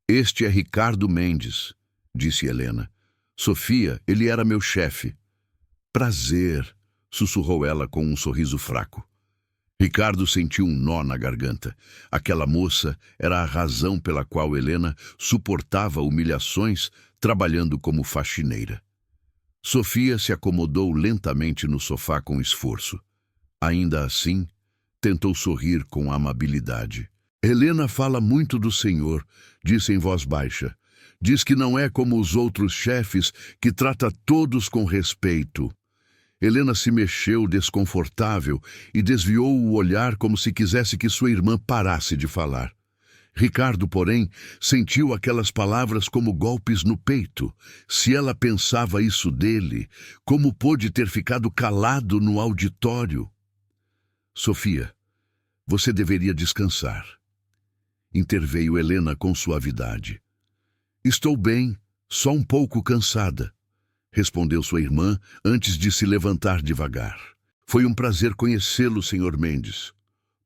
"Este é Ricardo Mendes", disse Helena. "Sofia, ele era meu chefe." "Prazer", sussurrou ela com um sorriso fraco. Ricardo sentiu um nó na garganta. Aquela moça era a razão pela qual Helena suportava humilhações trabalhando como faxineira. Sofia se acomodou lentamente no sofá com esforço. Ainda assim, tentou sorrir com amabilidade. "Helena fala muito do senhor", disse em voz baixa. "Diz que não é como os outros chefes, que trata todos com respeito." Helena se mexeu desconfortável e desviou o olhar como se quisesse que sua irmã parasse de falar. Ricardo, porém, sentiu aquelas palavras como golpes no peito. Se ela pensava isso dele, como pôde ter ficado calado no auditório? "Sofia, você deveria descansar", interveio Helena com suavidade. "Estou bem, só um pouco cansada", respondeu sua irmã antes de se levantar devagar. "Foi um prazer conhecê-lo, Sr. Mendes."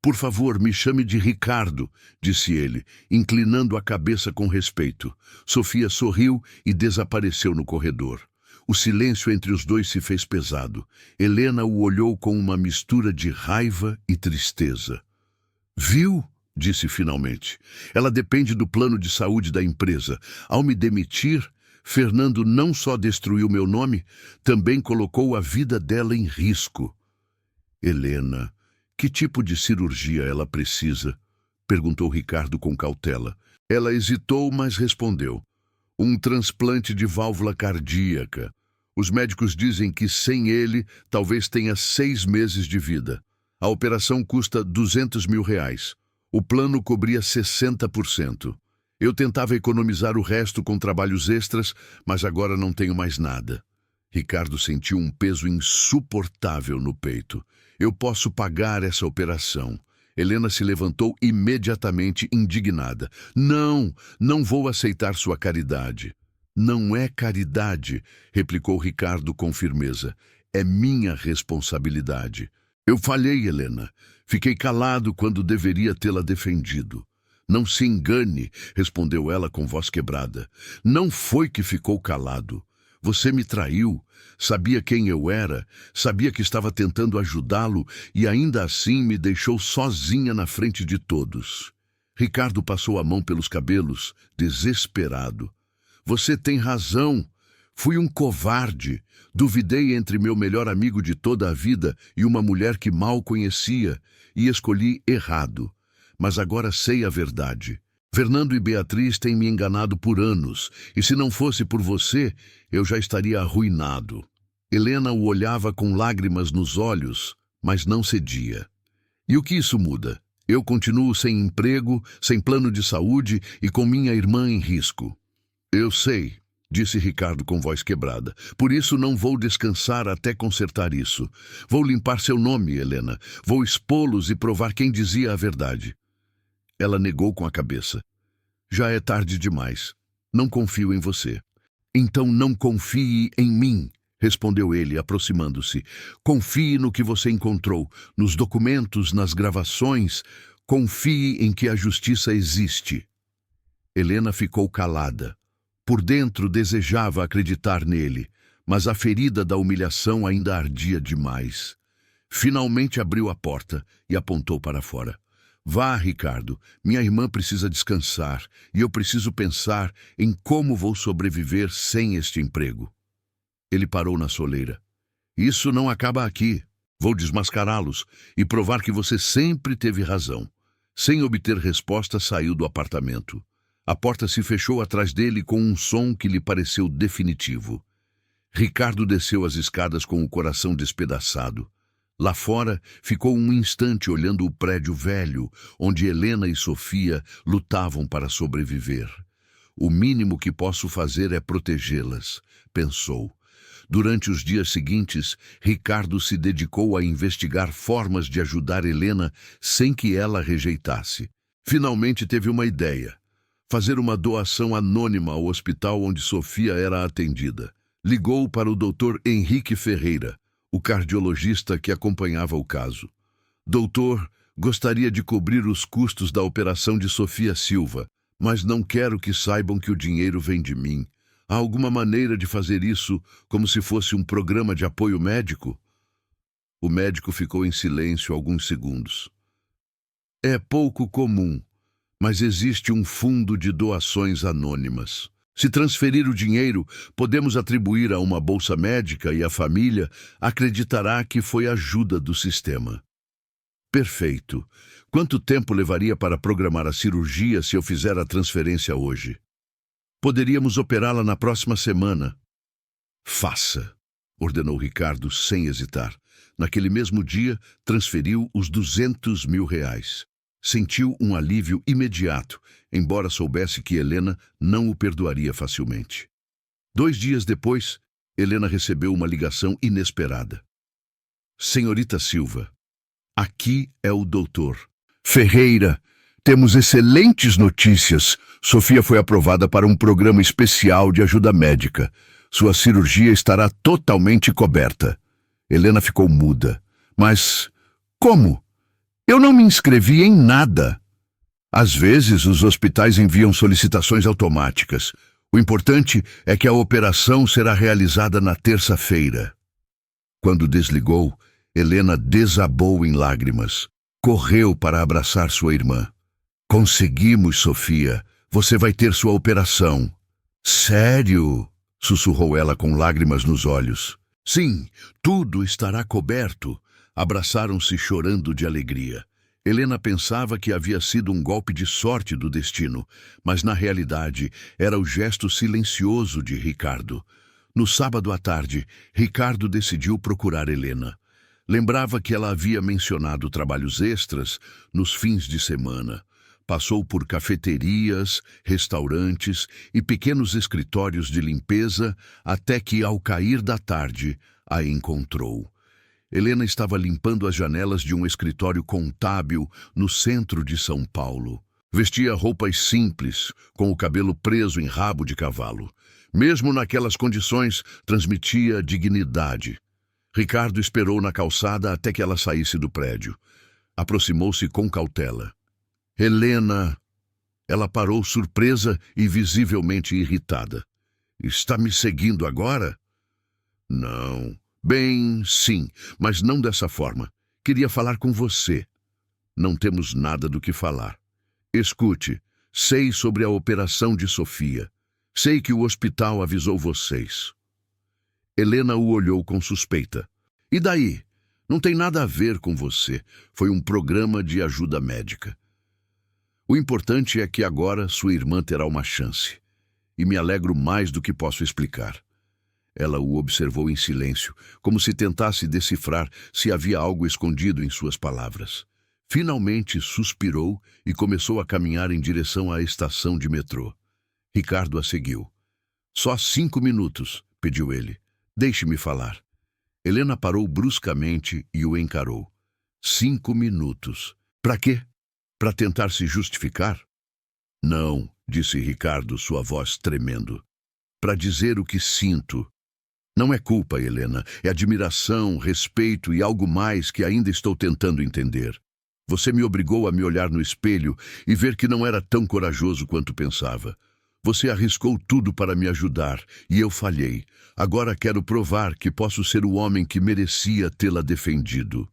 "Por favor, me chame de Ricardo", disse ele, inclinando a cabeça com respeito. Sofia sorriu e desapareceu no corredor. O silêncio entre os dois se fez pesado. Helena o olhou com uma mistura de raiva e tristeza. "Viu?", disse finalmente. "Ela depende do plano de saúde da empresa. Ao me demitir, Fernando não só destruiu meu nome, também colocou a vida dela em risco." "Helena, que tipo de cirurgia ela precisa?", perguntou Ricardo com cautela. Ela hesitou, mas respondeu. "Um transplante de válvula cardíaca. Os médicos dizem que sem ele, talvez tenha 6 meses de vida. A operação custa R$ 200.000. O plano cobria 60%. Eu tentava economizar o resto com trabalhos extras, mas agora não tenho mais nada." Ricardo sentiu um peso insuportável no peito. "Eu posso pagar essa operação." Helena se levantou imediatamente, indignada. Não, não vou aceitar sua caridade." "Não é caridade", replicou Ricardo com firmeza. "É minha responsabilidade." "Eu falhei, Helena. Fiquei calado quando deveria tê-la defendido." "Não se engane", respondeu ela com voz quebrada. "Não foi que ficou calado. Você me traiu, sabia quem eu era, sabia que estava tentando ajudá-lo e ainda assim me deixou sozinha na frente de todos." Ricardo passou a mão pelos cabelos, desesperado. "Você tem razão. Fui um covarde. Duvidei entre meu melhor amigo de toda a vida e uma mulher que mal conhecia, e escolhi errado. mas agora sei a verdade. Fernando e Beatriz têm me enganado por anos, e se não fosse por você, eu já estaria arruinado. Helena o olhava com lágrimas nos olhos, mas não cedia. E o que isso muda? Eu continuo sem emprego, sem plano de saúde e com minha irmã em risco. Eu sei, disse Ricardo com voz quebrada. Por isso não vou descansar até consertar isso. Vou limpar seu nome, Helena. Vou expô-los e provar quem dizia a verdade. Ela negou com a cabeça. Já é tarde demais. Não confio em você. Então não confie em mim, respondeu ele, aproximando-se. Confie no que você encontrou, nos documentos, nas gravações. Confie em que a justiça existe. Helena ficou calada. Por dentro desejava acreditar nele, mas a ferida da humilhação ainda ardia demais. Finalmente abriu a porta e apontou para fora. Vá, Ricardo, minha irmã precisa descansar e eu preciso pensar em como vou sobreviver sem este emprego. Ele parou na soleira. Isso não acaba aqui. Vou desmascará-los e provar que você sempre teve razão. Sem obter resposta, saiu do apartamento. A porta se fechou atrás dele com um som que lhe pareceu definitivo. Ricardo desceu as escadas com o coração despedaçado. Lá fora, ficou um instante olhando o prédio velho, onde Helena e Sofia lutavam para sobreviver. O mínimo que posso fazer é protegê-las, pensou. Durante os dias seguintes, Ricardo se dedicou a investigar formas de ajudar Helena sem que ela rejeitasse. Finalmente teve uma ideia: fazer uma doação anônima ao hospital onde Sofia era atendida. Ligou para o Dr. Henrique Ferreira, o cardiologista que acompanhava o caso. Doutor, gostaria de cobrir os custos da operação de Sofia Silva, mas não quero que saibam que o dinheiro vem de mim. Há alguma maneira de fazer isso como se fosse um programa de apoio médico? O médico ficou em silêncio alguns segundos. É pouco comum, mas existe um fundo de doações anônimas. Se transferir o dinheiro, podemos atribuir a uma bolsa médica e a família acreditará que foi ajuda do sistema. Perfeito. Quanto tempo levaria para programar a cirurgia se eu fizer a transferência hoje? Poderíamos operá-la na próxima semana. Faça, ordenou Ricardo sem hesitar. Naquele mesmo dia, transferiu os R$ 200.000. Sentiu um alívio imediato, embora soubesse que Helena não o perdoaria facilmente. 2 dias depois, Helena recebeu uma ligação inesperada. Senhorita Silva, aqui é o doutor Ferreira. Temos excelentes notícias. Sofia foi aprovada para um programa especial de ajuda médica. Sua cirurgia estará totalmente coberta. Helena ficou muda. Mas como? Eu não me inscrevi em nada. Às vezes, os hospitais enviam solicitações automáticas. O importante é que a operação será realizada na terça-feira. Quando desligou, Helena desabou em lágrimas. Correu para abraçar sua irmã. Conseguimos, Sofia. Você vai ter sua operação. Sério? Sussurrou ela com lágrimas nos olhos. Sim, tudo estará coberto. Abraçaram-se chorando de alegria. Helena pensava que havia sido um golpe de sorte do destino, mas na realidade era o gesto silencioso de Ricardo. No sábado à tarde, Ricardo decidiu procurar Helena. Lembrava que ela havia mencionado trabalhos extras nos fins de semana. Passou por cafeterias, restaurantes e pequenos escritórios de limpeza até que, ao cair da tarde, a encontrou. Helena estava limpando as janelas de um escritório contábil no centro de São Paulo. Vestia roupas simples, com o cabelo preso em rabo de cavalo. Mesmo naquelas condições, transmitia dignidade. Ricardo esperou na calçada até que ela saísse do prédio. Aproximou-se com cautela. Helena! Ela parou surpresa e visivelmente irritada. Está me seguindo agora? Não. Bem, sim, mas não dessa forma. Queria falar com você. Não temos nada do que falar. Escute, sei sobre a operação de Sofia. Sei que o hospital avisou vocês. Helena o olhou com suspeita. E daí? Não tem nada a ver com você. Foi um programa de ajuda médica. O importante é que agora sua irmã terá uma chance. E me alegro mais do que posso explicar. Ela o observou em silêncio, como se tentasse decifrar se havia algo escondido em suas palavras. Finalmente suspirou e começou a caminhar em direção à estação de metrô. Ricardo a seguiu. Só 5 minutos, pediu ele. Deixe-me falar. Helena parou bruscamente e o encarou. 5 minutos. Para quê? Para tentar se justificar? Não, disse Ricardo, sua voz tremendo. Para dizer o que sinto. Não é culpa, Helena. É admiração, respeito e algo mais que ainda estou tentando entender. Você me obrigou a me olhar no espelho e ver que não era tão corajoso quanto pensava. Você arriscou tudo para me ajudar e eu falhei. Agora quero provar que posso ser o homem que merecia tê-la defendido.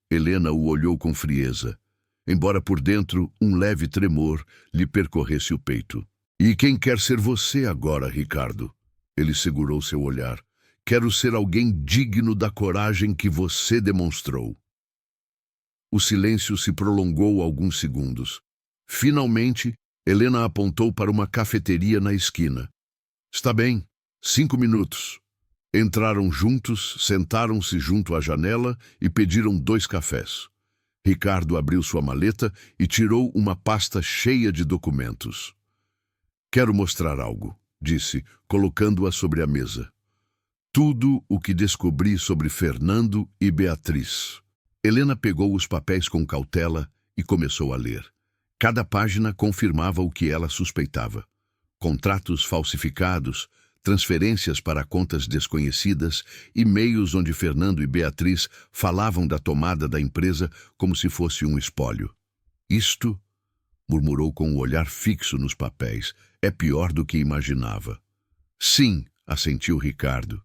Helena o olhou com frieza, embora por dentro um leve tremor lhe percorresse o peito. E quem quer ser você agora, Ricardo? Ele segurou seu olhar. Quero ser alguém digno da coragem que você demonstrou. O silêncio se prolongou alguns segundos. Finalmente, Helena apontou para uma cafeteria na esquina. Está bem, 5 minutos. Entraram juntos, sentaram-se junto à janela e pediram 2 cafés. Ricardo abriu sua maleta e tirou uma pasta cheia de documentos. Quero mostrar algo, disse, colocando-a sobre a mesa. Tudo o que descobri sobre Fernando e Beatriz. Helena pegou os papéis com cautela e começou a ler. Cada página confirmava o que ela suspeitava. Contratos falsificados, transferências para contas desconhecidas, e-mails onde Fernando e Beatriz falavam da tomada da empresa como se fosse um espólio. Isto, murmurou com o olhar fixo nos papéis, é pior do que imaginava. Sim, assentiu Ricardo.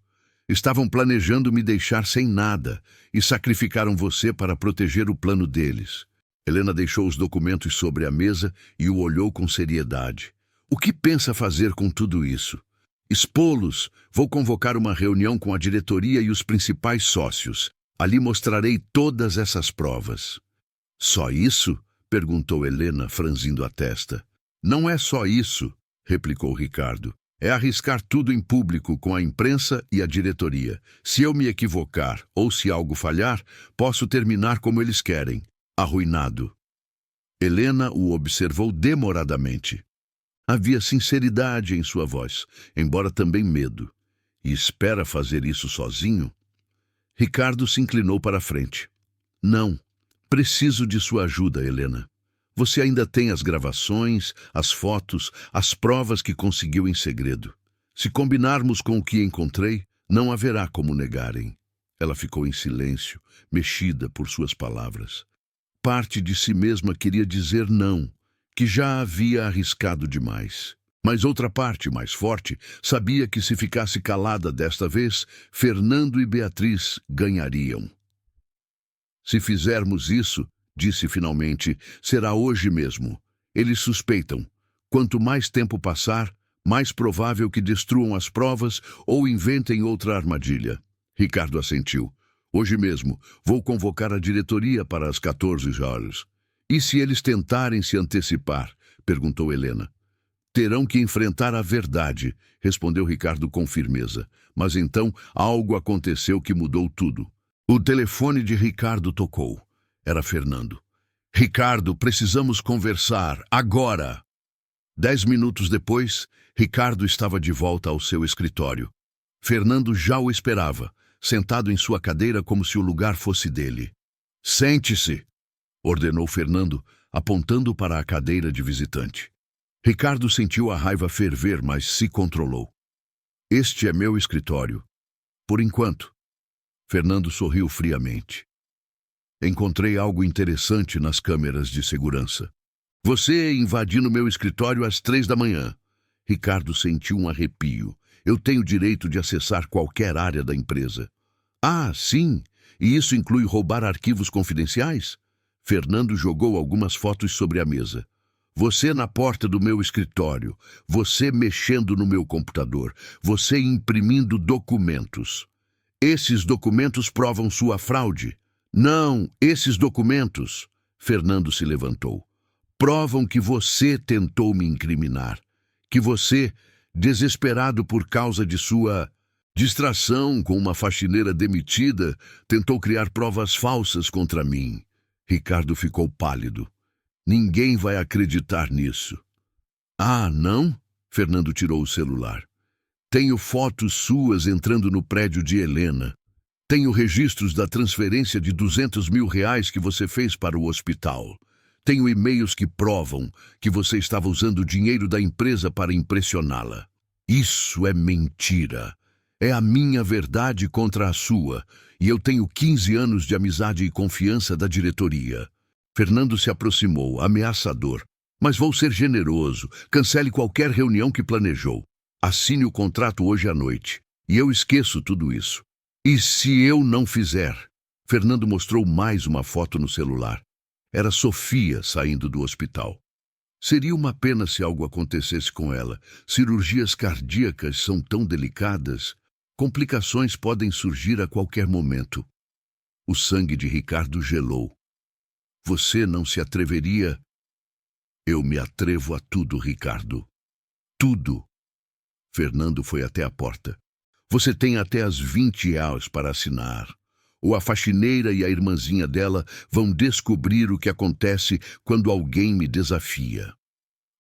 Estavam planejando me deixar sem nada e sacrificaram você para proteger o plano deles. Helena deixou os documentos sobre a mesa e o olhou com seriedade. O que pensa fazer com tudo isso? Expô-los. Vou convocar uma reunião com a diretoria e os principais sócios. Ali mostrarei todas essas provas. Só isso? Perguntou Helena, franzindo a testa. Não é só isso, replicou Ricardo. É arriscar tudo em público com a imprensa e a diretoria. Se eu me equivocar ou se algo falhar, posso terminar como eles querem, arruinado. Helena o observou demoradamente. Havia sinceridade em sua voz, embora também medo. E espera fazer isso sozinho? Ricardo se inclinou para a frente. Não, preciso de sua ajuda, Helena. Você ainda tem as gravações, as fotos, as provas que conseguiu em segredo. Se combinarmos com o que encontrei, não haverá como negarem. Ela ficou em silêncio, mexida por suas palavras. Parte de si mesma queria dizer não, que já havia arriscado demais. Mas outra parte, mais forte, sabia que se ficasse calada desta vez, Fernando e Beatriz ganhariam. Se fizermos isso, disse finalmente, será hoje mesmo. Eles suspeitam. Quanto mais tempo passar, mais provável que destruam as provas ou inventem outra armadilha. Ricardo assentiu. Hoje mesmo, vou convocar a diretoria para as 14 horas. E se eles tentarem se antecipar? Perguntou Helena. Terão que enfrentar a verdade, respondeu Ricardo com firmeza. Mas então algo aconteceu que mudou tudo. O telefone de Ricardo tocou. Era Fernando. Ricardo, precisamos conversar, agora! 10 minutos depois, Ricardo estava de volta ao seu escritório. Fernando já o esperava, sentado em sua cadeira como se o lugar fosse dele. Sente-se, ordenou Fernando, apontando para a cadeira de visitante. Ricardo sentiu a raiva ferver, mas se controlou. Este é meu escritório. Por enquanto. Fernando sorriu friamente. Encontrei algo interessante nas câmeras de segurança. Você invadindo meu escritório às 3 da manhã. Ricardo sentiu um arrepio. Eu tenho direito de acessar qualquer área da empresa. Ah, sim. E isso inclui roubar arquivos confidenciais? Fernando jogou algumas fotos sobre a mesa. Você na porta do meu escritório. Você mexendo no meu computador. Você imprimindo documentos. Esses documentos provam sua fraude. Não, esses documentos. Fernando se levantou. provam que você tentou me incriminar, que você, desesperado por causa de sua distração com uma faxineira demitida, tentou criar provas falsas contra mim. Ricardo ficou pálido. Ninguém vai acreditar nisso. Ah, não? Fernando tirou o celular. Tenho fotos suas entrando no prédio de Helena. Tenho registros da transferência de R$ 200 mil que você fez para o hospital. Tenho e-mails que provam que você estava usando o dinheiro da empresa para impressioná-la. Isso é mentira. É a minha verdade contra a sua, e eu tenho 15 anos de amizade e confiança da diretoria. Fernando se aproximou, ameaçador. Mas vou ser generoso. Cancele qualquer reunião que planejou. Assine o contrato hoje à noite. E eu esqueço tudo isso. E se eu não fizer? Fernando mostrou mais uma foto no celular. Era Sofia saindo do hospital. Seria uma pena se algo acontecesse com ela. Cirurgias cardíacas são tão delicadas. Complicações podem surgir a qualquer momento. O sangue de Ricardo gelou. Você não se atreveria? Eu me atrevo a tudo, Ricardo. Tudo. Fernando foi até a porta. Você tem até as 20 horas para assinar. Ou a faxineira e a irmãzinha dela vão descobrir o que acontece quando alguém me desafia.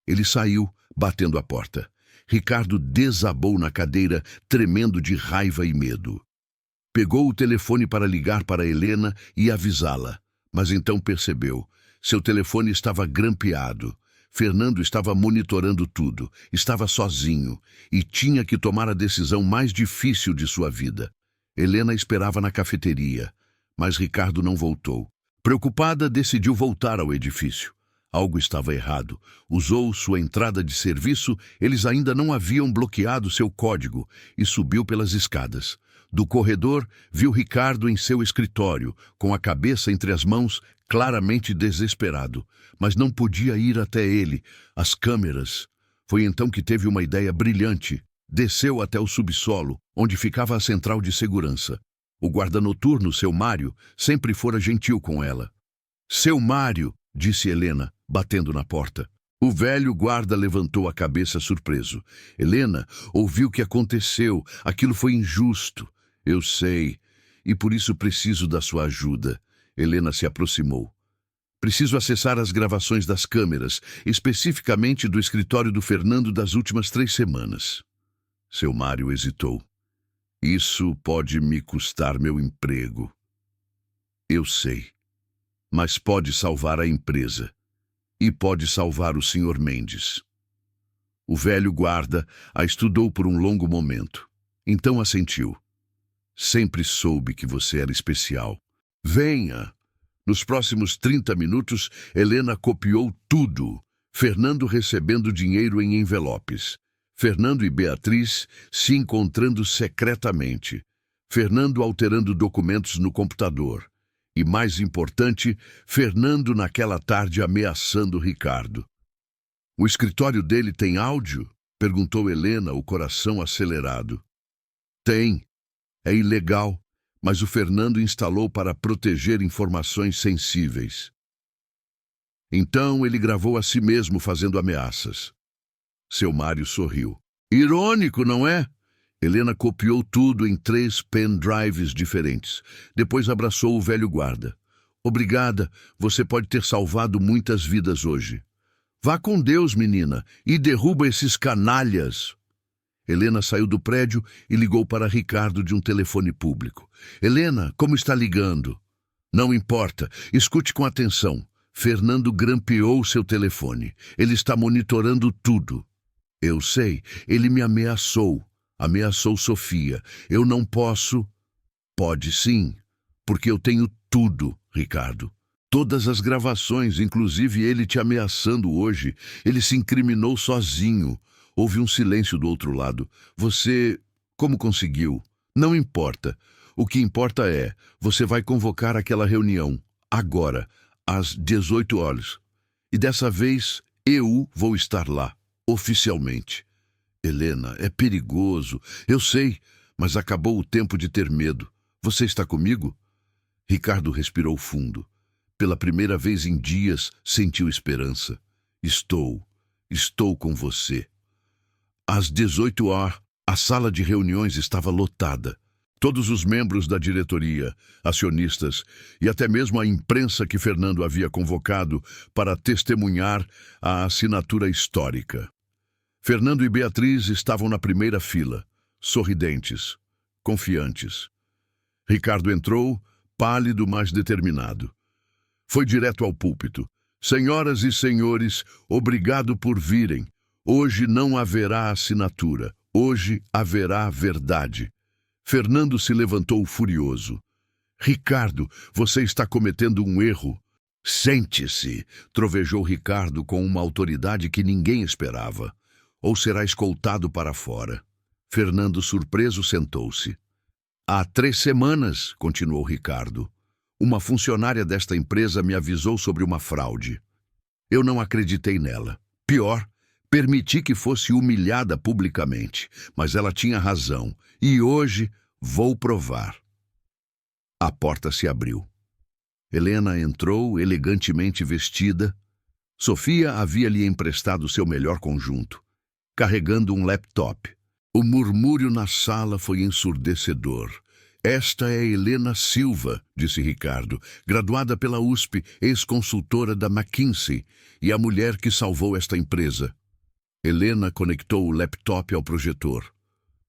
Ele saiu, batendo a porta. Ricardo desabou na cadeira, tremendo de raiva e medo. Pegou o telefone para ligar para Helena e avisá-la, mas então percebeu. Seu telefone estava grampeado. Fernando estava monitorando tudo, estava sozinho e tinha que tomar a decisão mais difícil de sua vida. Helena esperava na cafeteria, mas Ricardo não voltou. Preocupada, decidiu voltar ao edifício. Algo estava errado. Usou sua entrada de serviço, eles ainda não haviam bloqueado seu código, e subiu pelas escadas. Do corredor, viu Ricardo em seu escritório, com a cabeça entre as mãos, claramente desesperado. Mas não podia ir até ele. As câmeras. Foi então que teve uma ideia brilhante. Desceu até o subsolo, onde ficava a central de segurança. O guarda noturno, seu Mário, sempre fora gentil com ela. Seu Mário, disse Helena, batendo na porta. O velho guarda levantou a cabeça surpreso. Helena ouviu o que aconteceu. Aquilo foi injusto. Eu sei, e por isso preciso da sua ajuda. Helena se aproximou. Preciso acessar as gravações das câmeras, especificamente do escritório do Fernando das últimas 3 semanas. Seu Mário hesitou. Isso pode me custar meu emprego. Eu sei, mas pode salvar a empresa. E pode salvar o Sr. Mendes. O velho guarda a estudou por um longo momento. Então assentiu. Sempre soube que você era especial. Venha! Nos próximos 30 minutos, Helena copiou tudo. Fernando recebendo dinheiro em envelopes. Fernando e Beatriz se encontrando secretamente. Fernando alterando documentos no computador. E, mais importante, Fernando naquela tarde ameaçando Ricardo. O escritório dele tem áudio? Perguntou Helena, o coração acelerado. Tem. É ilegal, mas o Fernando instalou para proteger informações sensíveis. Então ele gravou a si mesmo fazendo ameaças. Seu Mário sorriu. Irônico, não é? Helena copiou tudo em 3 pendrives diferentes. Depois abraçou o velho guarda. Obrigada, você pode ter salvado muitas vidas hoje. Vá com Deus, menina, e derruba esses canalhas. Helena saiu do prédio e ligou para Ricardo de um telefone público. Helena, como está ligando? Não importa, escute com atenção. Fernando grampeou seu telefone. Ele está monitorando tudo. Eu sei, ele me ameaçou. Ameaçou Sofia. Eu não posso... Pode sim, porque eu tenho tudo, Ricardo. Todas as gravações, inclusive ele te ameaçando hoje. Ele se incriminou sozinho. Houve um silêncio do outro lado. Você... Como conseguiu? Não importa. O que importa é, você vai convocar aquela reunião, agora, às 18 horas. E dessa vez, eu vou estar lá, oficialmente. Helena, é perigoso. Eu sei, mas acabou o tempo de ter medo. Você está comigo? Ricardo respirou fundo. Pela primeira vez em dias, sentiu esperança. Estou com você. Às 18 horas, a sala de reuniões estava lotada. Todos os membros da diretoria, acionistas e até mesmo a imprensa que Fernando havia convocado para testemunhar a assinatura histórica. Fernando e Beatriz estavam na primeira fila, sorridentes, confiantes. Ricardo entrou, pálido, mas determinado. Foi direto ao púlpito. Senhoras e senhores, obrigado por virem. Hoje não haverá assinatura. Hoje haverá verdade. Fernando se levantou furioso. Ricardo, você está cometendo um erro. Sente-se, trovejou Ricardo com uma autoridade que ninguém esperava. Ou será escoltado para fora. Fernando, surpreso, sentou-se. Há 3 semanas, continuou Ricardo, uma funcionária desta empresa me avisou sobre uma fraude. Eu não acreditei nela. Pior, permiti que fosse humilhada publicamente, mas ela tinha razão, e hoje vou provar. A porta se abriu. Helena entrou, elegantemente vestida. Sofia havia-lhe emprestado seu melhor conjunto, carregando um laptop. O murmúrio na sala foi ensurdecedor. Esta é Helena Silva, disse Ricardo, graduada pela USP, ex-consultora da McKinsey, e a mulher que salvou esta empresa. Helena conectou o laptop ao projetor.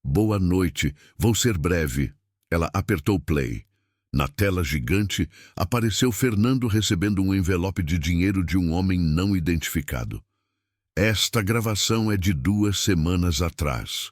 Boa noite, vou ser breve. Ela apertou play. Na tela gigante, apareceu Fernando recebendo um envelope de dinheiro de um homem não identificado. Esta gravação é de 2 semanas atrás,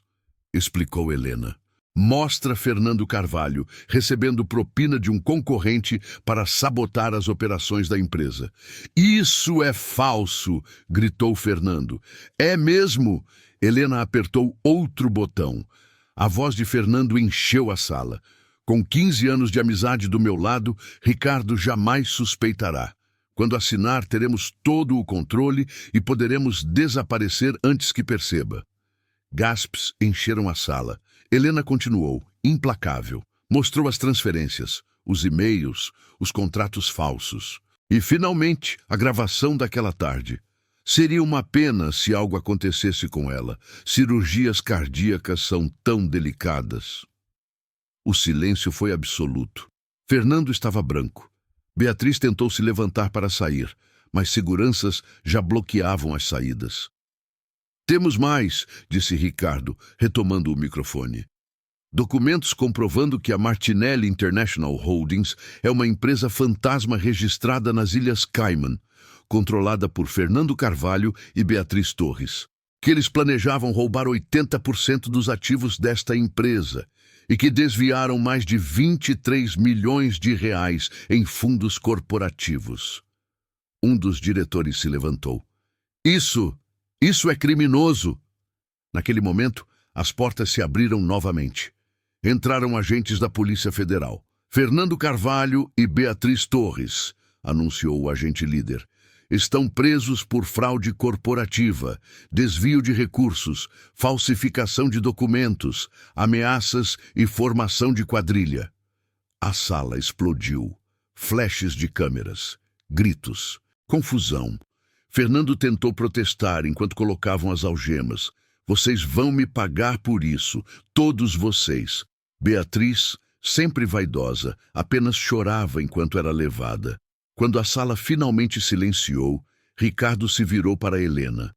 explicou Helena. Mostra Fernando Carvalho recebendo propina de um concorrente para sabotar as operações da empresa. Isso é falso, gritou Fernando. É mesmo? Helena apertou outro botão. A voz de Fernando encheu a sala. Com 15 anos de amizade do meu lado, Ricardo jamais suspeitará. Quando assinar, teremos todo o controle e poderemos desaparecer antes que perceba. Gasps encheram a sala. Helena continuou, implacável. Mostrou as transferências, os e-mails, os contratos falsos. E, finalmente, a gravação daquela tarde. Seria uma pena se algo acontecesse com ela. Cirurgias cardíacas são tão delicadas. O silêncio foi absoluto. Fernando estava branco. Beatriz tentou se levantar para sair, mas seguranças já bloqueavam as saídas. Temos mais, disse Ricardo, retomando o microfone. Documentos comprovando que a Martinelli International Holdings é uma empresa fantasma registrada nas Ilhas Cayman, controlada por Fernando Carvalho e Beatriz Torres, que eles planejavam roubar 80% dos ativos desta empresa e que desviaram mais de 23 milhões de reais em fundos corporativos. Um dos diretores se levantou. Isso é criminoso! Naquele momento, as portas se abriram novamente. Entraram agentes da Polícia Federal. Fernando Carvalho e Beatriz Torres, anunciou o agente líder, estão presos por fraude corporativa, desvio de recursos, falsificação de documentos, ameaças e formação de quadrilha. A sala explodiu. Flashes de câmeras, gritos, confusão. Fernando tentou protestar enquanto colocavam as algemas. Vocês vão me pagar por isso, todos vocês. Beatriz, sempre vaidosa, apenas chorava enquanto era levada. Quando a sala finalmente silenciou, Ricardo se virou para Helena.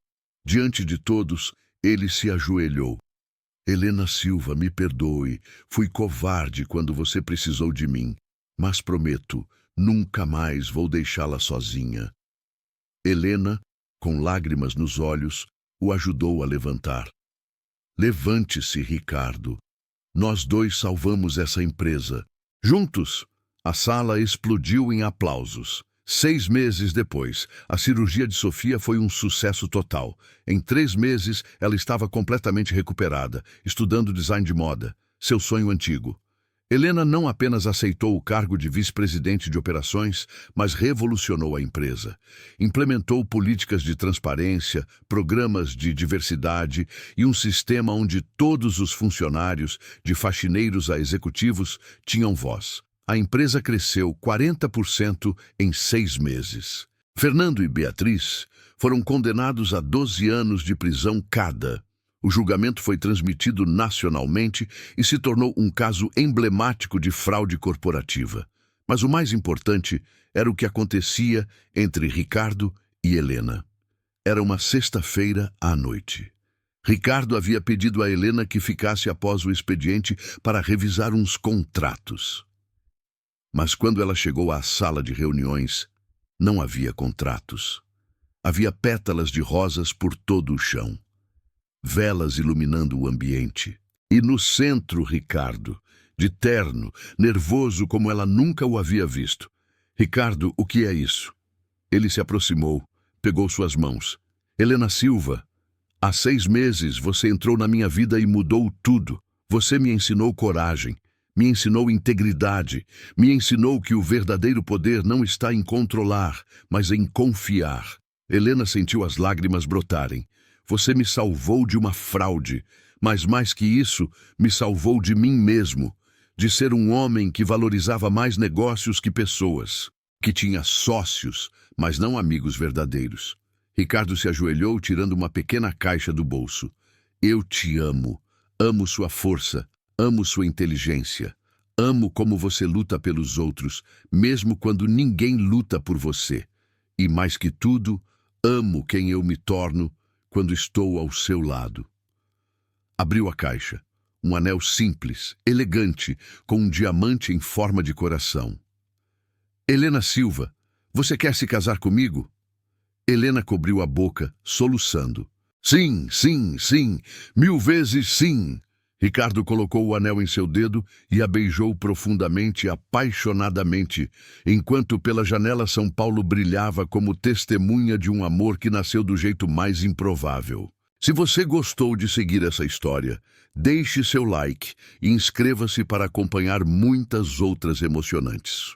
Diante de todos, ele se ajoelhou. Helena Silva, me perdoe. Fui covarde quando você precisou de mim. Mas prometo, nunca mais vou deixá-la sozinha. Helena, com lágrimas nos olhos, o ajudou a levantar. Levante-se, Ricardo. Nós dois salvamos essa empresa. Juntos! A sala explodiu em aplausos. 6 meses depois, a cirurgia de Sofia foi um sucesso total. Em 3 meses, ela estava completamente recuperada, estudando design de moda, seu sonho antigo. Helena não apenas aceitou o cargo de vice-presidente de operações, mas revolucionou a empresa. Implementou políticas de transparência, programas de diversidade e um sistema onde todos os funcionários, de faxineiros a executivos, tinham voz. A empresa cresceu 40% em 6 meses. Fernando e Beatriz foram condenados a 12 anos de prisão cada. O julgamento foi transmitido nacionalmente e se tornou um caso emblemático de fraude corporativa. Mas o mais importante era o que acontecia entre Ricardo e Helena. Era uma sexta-feira à noite. Ricardo havia pedido a Helena que ficasse após o expediente para revisar uns contratos. Mas quando ela chegou à sala de reuniões, não havia contratos. Havia pétalas de rosas por todo o chão, velas iluminando o ambiente. E no centro, Ricardo, de terno, nervoso como ela nunca o havia visto. Ricardo, o que é isso? Ele se aproximou, pegou suas mãos. Helena Silva, há 6 meses você entrou na minha vida e mudou tudo. Você me ensinou coragem, me ensinou integridade, me ensinou que o verdadeiro poder não está em controlar, mas em confiar. Helena sentiu as lágrimas brotarem. Você me salvou de uma fraude, mas mais que isso, me salvou de mim mesmo, de ser um homem que valorizava mais negócios que pessoas, que tinha sócios, mas não amigos verdadeiros. Ricardo se ajoelhou, tirando uma pequena caixa do bolso. Eu te amo. Amo sua força. Amo sua inteligência. Amo como você luta pelos outros, mesmo quando ninguém luta por você. E mais que tudo, amo quem eu me torno quando estou ao seu lado. Abriu a caixa. Um anel simples, elegante, com um diamante em forma de coração. Helena Silva, você quer se casar comigo? Helena cobriu a boca, soluçando. Sim, sim, sim, 1000 vezes sim. Ricardo colocou o anel em seu dedo e a beijou profundamente e apaixonadamente, enquanto pela janela São Paulo brilhava como testemunha de um amor que nasceu do jeito mais improvável. Se você gostou de seguir essa história, deixe seu like e inscreva-se para acompanhar muitas outras emocionantes.